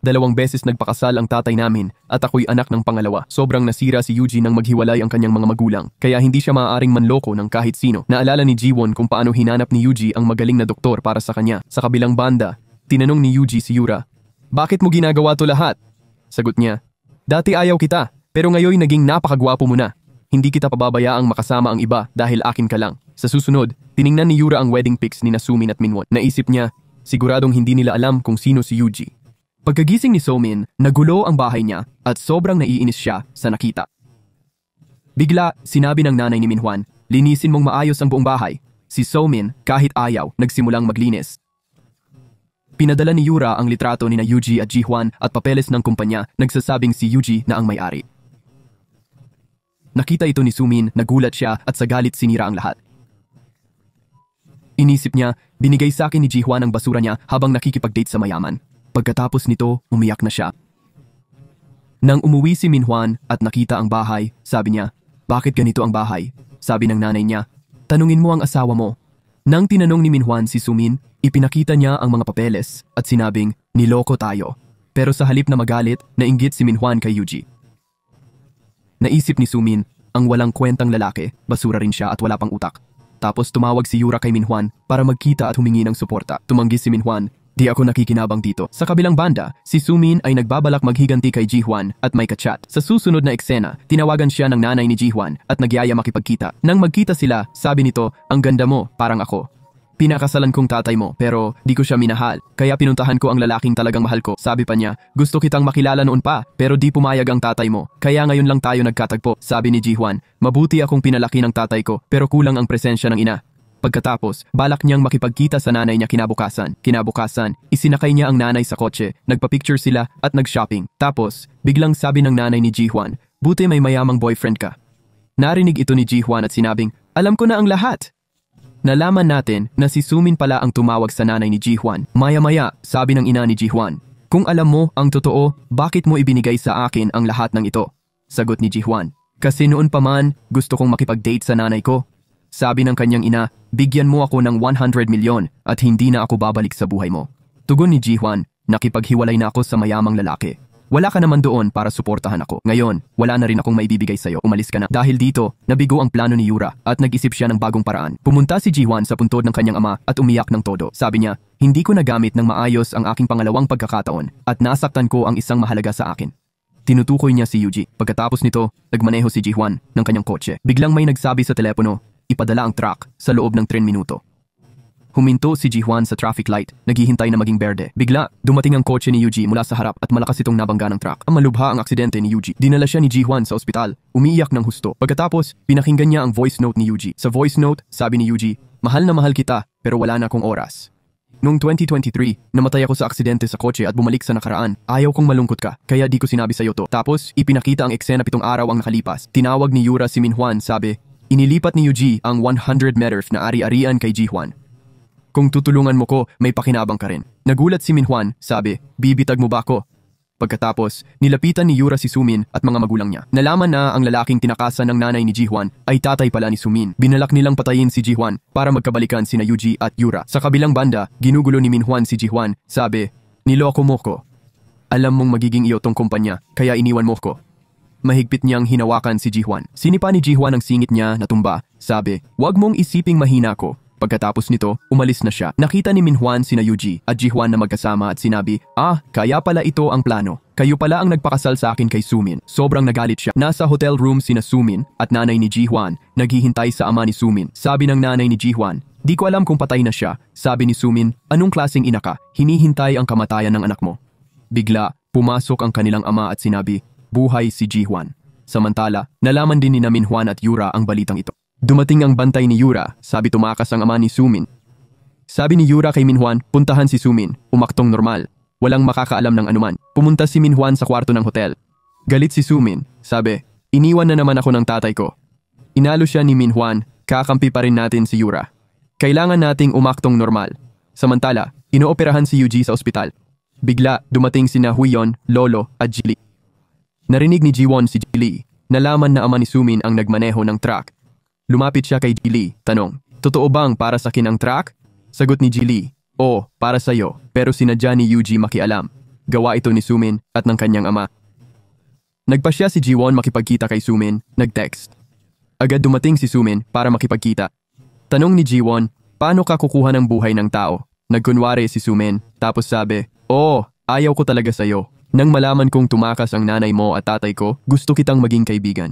2 beses nagpakasal ang tatay namin at ako'y anak ng pangalawa. Sobrang nasira si Yuji nang maghiwalay ang kanyang mga magulang, kaya hindi siya maaaring manloko ng kahit sino. Naalala ni Jiwon kung paano hinanap ni Yuji ang magaling na doktor para sa kanya. Sa kabilang banda, tinanong ni Yuji si Yura, "Bakit mo ginagawa to lahat?" Sagot niya, "Dati ayaw kita, pero ngayon naging napakagwapo mo na. Hindi kita pababayaang makasama ang iba dahil akin ka lang." Sa susunod, tiningnan ni Yura ang wedding pics ni Sumin at Minwon. Naisip niya, siguradong hindi nila alam kung sino si Yuji. Pagkagising ni Somin, nagulo ang bahay niya at sobrang naiinis siya sa nakita. Bigla, sinabi ng nanay ni Minhwan, "Linisin mong maayos ang buong bahay." Si Somin, kahit ayaw, nagsimulang maglinis. Pinadala ni Yura ang litrato ni Yuji at Jihwan at papeles ng kumpanya nagsasabing si Yuji na ang may-ari. Nakita ito ni Sumin, nagulat siya at sa galit sinira ang lahat. Inisip niya, binigay sa akin ni Jihwan ang basura niya habang nakikipag-date sa mayaman. Pagkatapos nito, umiyak na siya. Nang umuwi si Minhwan at nakita ang bahay, sabi niya, "Bakit ganito ang bahay?" Sabi ng nanay niya, "Tanungin mo ang asawa mo." Nang tinanong ni Minhwan si Sumin, ipinakita niya ang mga papeles at sinabing, "Niloko tayo." Pero sa halip na magalit, nainggit si Minhwan kay Yuji. Naisip ni Sumin, ang walang kwentang lalaki, basura rin siya at wala pang utak. Tapos tumawag si Yura kay Minhwan para magkita at humingi ng suporta. Tumanggi si Minhwan, "Di ako nakikinabang dito." Sa kabilang banda, si Sumin ay nagbabalak maghiganti kay Jihwan at may kachat. Sa susunod na eksena, tinawagan siya ng nanay ni Jihwan at nagyaya makipagkita. Nang magkita sila, sabi nito, "Ang ganda mo, parang ako. Pinakasalan kong tatay mo pero di ko siya minahal, kaya pinuntahan ko ang lalaking talagang mahal ko." Sabi pa niya, "Gusto kitang makilala noon pa pero di pumayag ang tatay mo, kaya ngayon lang tayo nagkatagpo." Sabi ni Jihwan, "Mabuti akong pinalaki ng tatay ko pero kulang ang presensya ng ina." Pagkatapos, balak niyang makipagkita sa nanay niya kinabukasan. Isinakay niya ang nanay sa kotse, nagpa-picture sila at nag-shopping. Tapos, biglang sabi ng nanay ni Jihwan, "Buti may mayamang boyfriend ka." Narinig ito ni Jihwan at sinabing, "Alam ko na ang lahat." Nalaman natin na si Sumin pala ang tumawag sa nanay ni Jihwan. Maya-maya, sabi ng ina ni Jihwan, "Kung alam mo ang totoo, bakit mo ibinigay sa akin ang lahat ng ito?" Sagot ni Jihwan, "Kasi noon pa man, gusto kong makipag-date sa nanay ko." Sabi ng kanyang ina, "Bigyan mo ako ng 100 milyon at hindi na ako babalik sa buhay mo." Tugon ni Jihwan, "Nakipaghiwalay na ako sa mayamang lalaki. Wala ka naman doon para suportahan ako. Ngayon, wala na rin akong maibibigay sa'yo. Umalis ka na." Dahil dito, nabigo ang plano ni Yura at nag-isip siya ng bagong paraan. Pumunta si Jihwan sa puntod ng kanyang ama at umiyak ng todo. Sabi niya, "Hindi ko nagamit ng maayos ang aking pangalawang pagkakataon at nasaktan ko ang isang mahalaga sa akin." Tinutukoy niya si Yuji. Pagkatapos nito, nagmaneho si Jihwan ng kanyang kotse. Biglang may nagsabi sa telepono, ipadala ang truck sa loob ng 3 minuto. Huminto si Jihwan sa traffic light, naghihintay na maging berde. Bigla, dumating ang kotse ni Yuji mula sa harap at malakas itong nabangga ng truck. Ang malubha ang aksidente ni Yuji. Dinala siya ni Jihwan sa ospital, umiiyak ng husto. Pagkatapos, pinakinggan niya ang voice note ni Yuji. Sa voice note, sabi ni Yuji, "Mahal na mahal kita, pero wala na akong oras. Noong 2023, namatay ako sa aksidente sa kotse at bumalik sa nakaraan. Ayaw kong malungkot ka, kaya di ko sinabi sa'yo to." Tapos, ipinakita ang eksena 7 araw ang nakalipas. Tinawag ni Yura si Minhwan, sabi, "Inilipat ni Yuji ang 100 meters na ari-arian kay Jihwan. Kung tutulungan mo ko, may pakinabang ka rin." Nagulat si Minhwan, sabi, "Bibitag mo ba ako?" Pagkatapos, nilapitan ni Yura si Sumin at mga magulang niya. Nalaman na ang lalaking tinakasan ng nanay ni Jihwan ay tatay pala ni Sumin. Binalak nilang patayin si Jihwan para magkabalikan sina Yuji at Yura. Sa kabilang banda, ginugulo ni Minhwan si Jihwan, sabi, "Niloko mo ko. Alam mong magiging iyo tong kumpanya, kaya iniwan mo ko." Mahigpit niyang hinawakan si Jihwan. Sinipa ni Jihwan ang singit niya na tumba. Sabi, "Huwag mong isiping mahina ko." Pagkatapos nito, umalis na siya. Nakita ni Minhwan sina Yuji at Jihwan na magkasama at sinabi, "Kaya pala ito ang plano. Kayo pala ang nagpakasal sa akin kay Sumin." Sobrang nagalit siya. Nasa hotel room sina Sumin at nanay ni Jihwan, naghihintay sa ama ni Sumin. Sabi ng nanay ni Jihwan, "Di ko alam kung patay na siya." Sabi ni Sumin, "Anong klaseng ina ka? Hinihintay ang kamatayan ng anak mo." Bigla, pumasok ang kanilang ama at sinabi, "Buhay si Jihwan." Samantala, nalaman din ni Minhwan at Yura ang balitang ito. Dumating ang bantay ni Yura, sabi tumakas ang ama ni Sumin. Sabi ni Yura kay Minhwan, puntahan si Sumin, umaktong normal. Walang makakaalam ng anuman. Pumunta si Minhwan sa kwarto ng hotel. Galit si Sumin, sabi, iniwan na naman ako ng tatay ko. Inalo siya ni Minhwan, kakampi pa rin natin si Yura. Kailangan nating umaktong normal. Samantala, inooperahan si Yuji sa ospital. Bigla, dumating sina Huiyon, Lolo at Jili. Narinig ni Jiwon si Jili. Nalaman na ama ni Sumin ang nagmaneho ng truck. Lumapit siya kay Jili, tanong, totoo bang para sa akin ang truck? Sagot ni Jili, oo, para sa'yo, pero sinadya ni Yuji makialam. Gawa ito ni Sumin at ng kanyang ama. Nagpasya si Jiwon makipagkita kay Sumin, nag-text. Agad dumating si Sumin para makipagkita. Tanong ni Jiwon, paano ka kukuha ng buhay ng tao? Nagkunwari si Sumin, tapos sabi, oo, ayaw ko talaga sa'yo. Nang malaman kong tumakas ang nanay mo at tatay ko, gusto kitang maging kaibigan.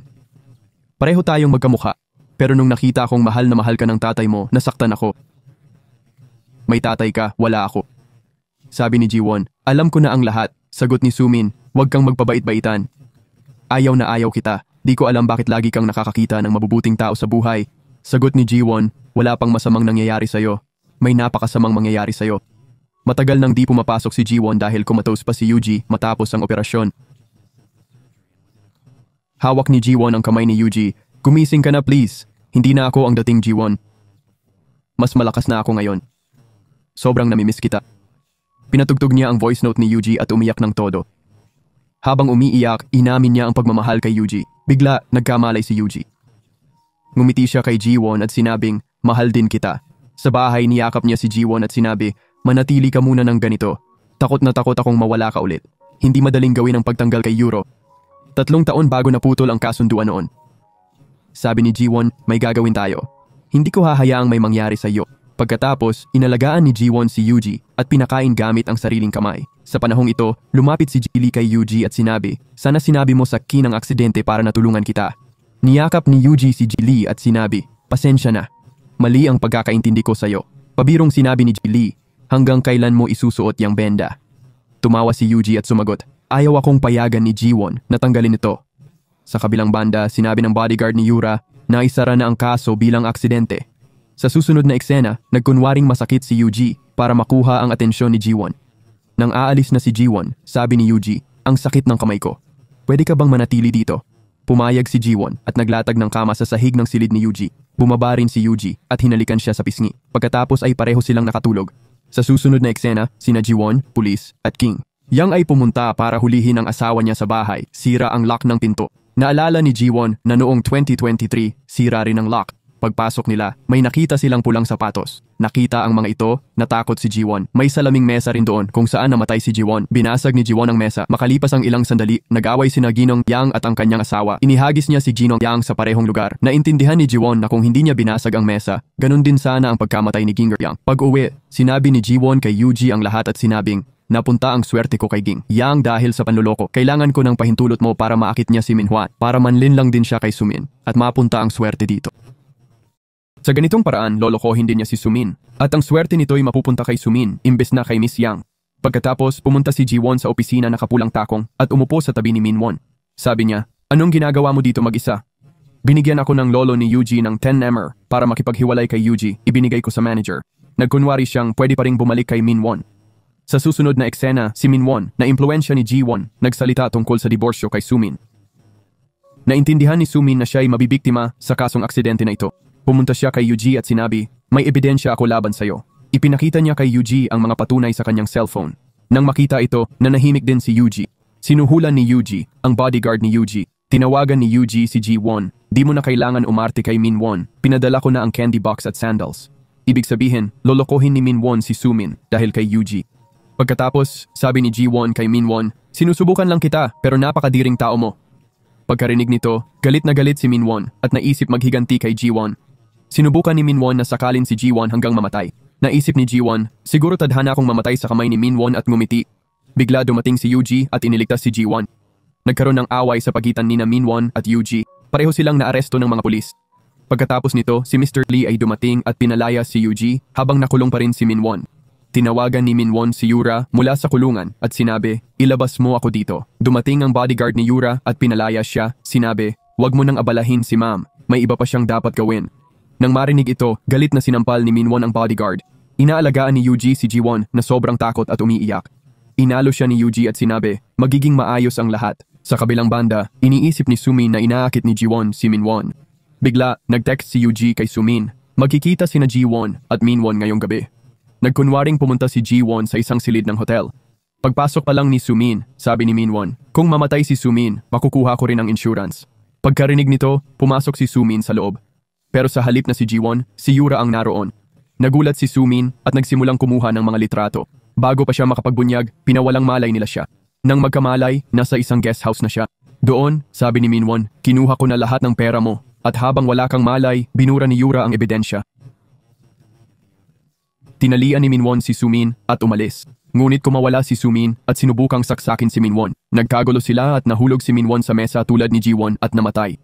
Pareho tayong magkamukha. Pero nung nakita kong mahal na mahal ka ng tatay mo, nasaktan ako. May tatay ka, wala ako. Sabi ni Jiwon, alam ko na ang lahat. Sagot ni Sumin, huwag kang magpabait-baitan. Ayaw na ayaw kita. Di ko alam bakit lagi kang nakakakita ng mabubuting tao sa buhay. Sagot ni Jiwon, wala pang masamang nangyayari sa'yo. May napakasamang mangyayari sa'yo. Matagal nang di pumapasok si Jiwon dahil kumatos pa si Yuji matapos ang operasyon. Hawak ni Jiwon ang kamay ni Yuji. Gumising ka na please. Hindi na ako ang dating Jiwon. Mas malakas na ako ngayon. Sobrang namimiss kita. Pinatugtog niya ang voice note ni Yuji at umiyak ng todo. Habang umiiyak, inamin niya ang pagmamahal kay Yuji. Bigla, nagkamalay si Yuji. Ngumiti siya kay Jiwon at sinabing, mahal din kita. Sa bahay, niyakap niya si Jiwon at sinabi, manatili ka muna ng ganito. Takot na takot akong mawala ka ulit. Hindi madaling gawin ang pagtanggal kay Yuro. 3 taon bago naputol ang kasunduan noon. Sabi ni Jiwon, may gagawin tayo. Hindi ko hahayaang may mangyari sa iyo. Pagkatapos, inalagaan ni Jiwon si Yuji at pinakain gamit ang sariling kamay. Sa panahong ito, lumapit si Jili kay Yuji at sinabi, sana sinabi mo sa Kin ang aksidente para natulungan kita. Niyakap ni Yuji si Jili at sinabi, pasensya na. Mali ang pagkakaintindi ko sa iyo. Pabirong sinabi ni Jili, hanggang kailan mo isusuot yang benda? Tumawa si Yuji at sumagot, ayaw akong payagan ni Jiwon na tanggalin ito. Sa kabilang banda, sinabi ng bodyguard ni Yura na isara na ang kaso bilang aksidente. Sa susunod na eksena, nagkunwaring masakit si Yuji para makuha ang atensyon ni Jiwon. Nang aalis na si Jiwon, sabi ni Yuji, ang sakit ng kamay ko. Pwede ka bang manatili dito? Pumayag si Jiwon at naglatag ng kama sa sahig ng silid ni Yuji. Bumaba rin si Yuji at hinalikan siya sa pisngi. Pagkatapos ay pareho silang nakatulog. Sa susunod na eksena, sina Jiwon, pulis at King. Yang ay pumunta para hulihin ang asawa niya sa bahay. Sira ang lock ng pinto. Naalala ni Jiwon na noong 2023, sira rin ang lock. Pagpasok nila, may nakita silang pulang sapatos. Nakita ang mga ito, natakot si Jiwon. May salaming mesa rin doon kung saan namatay si Jiwon. Binasag ni Jiwon ang mesa. Makalipas ang ilang sandali, nag-away sina Ginong Yang at ang kanyang asawa. Inihagis niya si Ginong Yang sa parehong lugar. Naintindihan ni Jiwon na kung hindi niya binasag ang mesa, ganun din sana ang pagkamatay ni Ginger Yang. Pag-uwi, sinabi ni Jiwon kay Yuji ang lahat at sinabing, napunta ang swerte ko kay Ging Yang dahil sa panluloko. Kailangan ko ng pahintulot mo para maakit niya si Minhwan. Para manlin lang din siya kay Sumin at mapunta ang swerte dito. Sa ganitong paraan, lolokohin din niya si Sumin. At ang swerte nito'y mapupunta kay Sumin imbes na kay Miss Yang. Pagkatapos, pumunta si Jiwon sa opisina na kapulang takong at umupo sa tabi ni Minwon. Sabi niya, anong ginagawa mo dito mag-isa? Binigyan ako ng lolo ni Yuji ng 10 emer para makipaghiwalay kay Yuji. Ibinigay ko sa manager. Nagkunwari siyang pwede pa ring bumalik kay Minwon. Sa susunod na eksena, si Minwon, na impluensya ni Jiwon, nagsalita tungkol sa diborsyo kay Sumin. Naintindihan ni Sumin na siya ay mabibiktima sa kasong aksidente na ito. Pumunta siya kay Yuji at sinabi, may ebidensya ako laban sa'yo. Ipinakita niya kay Yuji ang mga patunay sa kanyang cellphone. Nang makita ito, nanahimik din si Yuji. Sinuhulan ni Yuji, ang bodyguard ni Yuji. Tinawagan ni Yuji si Jiwon. Di mo na kailangan umarte kay Minwon. Pinadala ko na ang candy box at sandals. Ibig sabihin, lolokohin ni Minwon si Sumin dahil kay Yuji. Pagkatapos, sabi ni Jiwon kay Minwon, sinusubukan lang kita pero napakadiring tao mo. Pagkarinig nito, galit na galit si Minwon at naisip maghiganti kay Jiwon. Sinubukan ni Minwon na sakalin si Jiwon hanggang mamatay. Naisip ni Jiwon, siguro tadhana akong mamatay sa kamay ni Minwon at ngumiti. Bigla dumating si Yuji at iniligtas si Jiwon. Nagkaroon ng away sa pagitan ni Minwon at Yuji. Pareho silang naaresto ng mga pulis. Pagkatapos nito, si Mr. Lee ay dumating at pinalaya si Yuji habang nakulong pa rin si Minwon. Tinawagan ni Minwon si Yura mula sa kulungan at sinabi, ilabas mo ako dito. Dumating ang bodyguard ni Yura at pinalaya siya, sinabi, wag mo nang abalahin si ma'am. may iba pa siyang dapat gawin. Nang marinig ito, galit na sinampal ni Minwon ang bodyguard. Inaalagaan ni Yuji si Jiwon na sobrang takot at umiiyak. Inalo siya ni Yuji at sinabi, magiging maayos ang lahat. Sa kabilang banda, iniisip ni Sumin na inaakit ni Jiwon si Minwon. Bigla, nag-text si Yuji kay Sumin. Magkikita sina Jiwon at Minwon ngayong gabi. Nagkunwaring pumunta si Jiwon sa isang silid ng hotel. Pagpasok pa lang ni Sumin, sabi ni Minwon, kung mamatay si Sumin, makukuha ko rin ang insurance. Pagkarinig nito, pumasok si Sumin sa loob. Pero sa halip na si Jiwon, si Yura ang naroon. Nagulat si Sumin at nagsimulang kumuha ng mga litrato. Bago pa siya makapagbunyag, pinawalang malay nila siya. Nang magkamalay, nasa isang guest house na siya. Doon, sabi ni Minwon, kinuha ko na lahat ng pera mo. At habang wala kang malay, binura ni Yura ang ebidensya. Tinalian ni Minwon si Sumin at umalis. Ngunit kumawala si Sumin at sinubukang saksakin si Minwon. Nagkagulo sila at nahulog si Minwon sa mesa tulad ni Jiwon at namatay.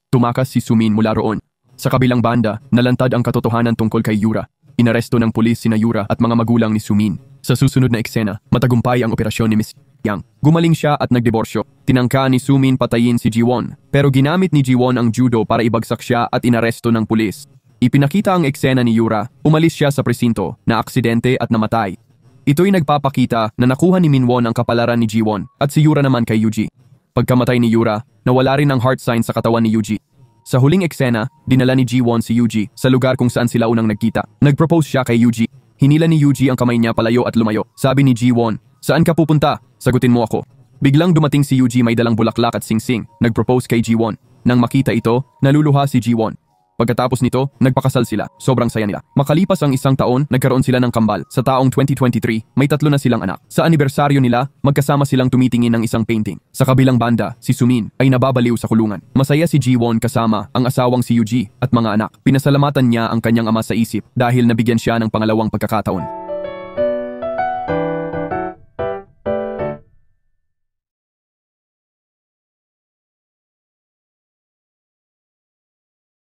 Tumakas si Sumin mula roon. Sa kabilang banda, nalantad ang katotohanan tungkol kay Yura. Inaresto ng pulis sina Yura at mga magulang ni Sumin. Sa susunod na eksena, matagumpay ang operasyon ni Miss Yang. Gumaling siya at nagdiborsyo. Tinangka ni Sumin patayin si Jiwon. Pero ginamit ni Jiwon ang judo para ibagsak siya at inaresto ng pulis. Ipinakita ang eksena ni Yura. Umalis siya sa presinto, na aksidente at namatay. Ito'y nagpapakita na nakuha ni Minwon ang kapalaran ni Jiwon at si Yura naman kay Yuji. Pagkamatay ni Yura, nawala rin ang heart sign sa katawan ni Yuji. Sa huling eksena, dinala ni Jiwon si Yuji sa lugar kung saan sila unang nagkita. Nagpropose siya kay Yuji. Hinila ni Yuji ang kamay niya palayo at lumayo. Sabi ni Jiwon, saan ka pupunta? Sagutin mo ako. Biglang dumating si Yuji may dalang bulaklak at singsing. Nagpropose kay Jiwon. Nang makita ito, naluluha si Jiwon. Pagkatapos nito, nagpakasal sila. Sobrang saya nila. Makalipas ang isang taon, nagkaroon sila ng kambal. Sa taong 2023, may 3 na silang anak. Sa anibersaryo nila, magkasama silang tumitingin ng isang painting. Sa kabilang banda, si Sumin ay nababaliw sa kulungan. Masaya si Jiwon kasama ang asawang si Yuji at mga anak. Pinasalamatan niya ang kanyang ama sa isip dahil nabigyan siya ng pangalawang pagkakataon.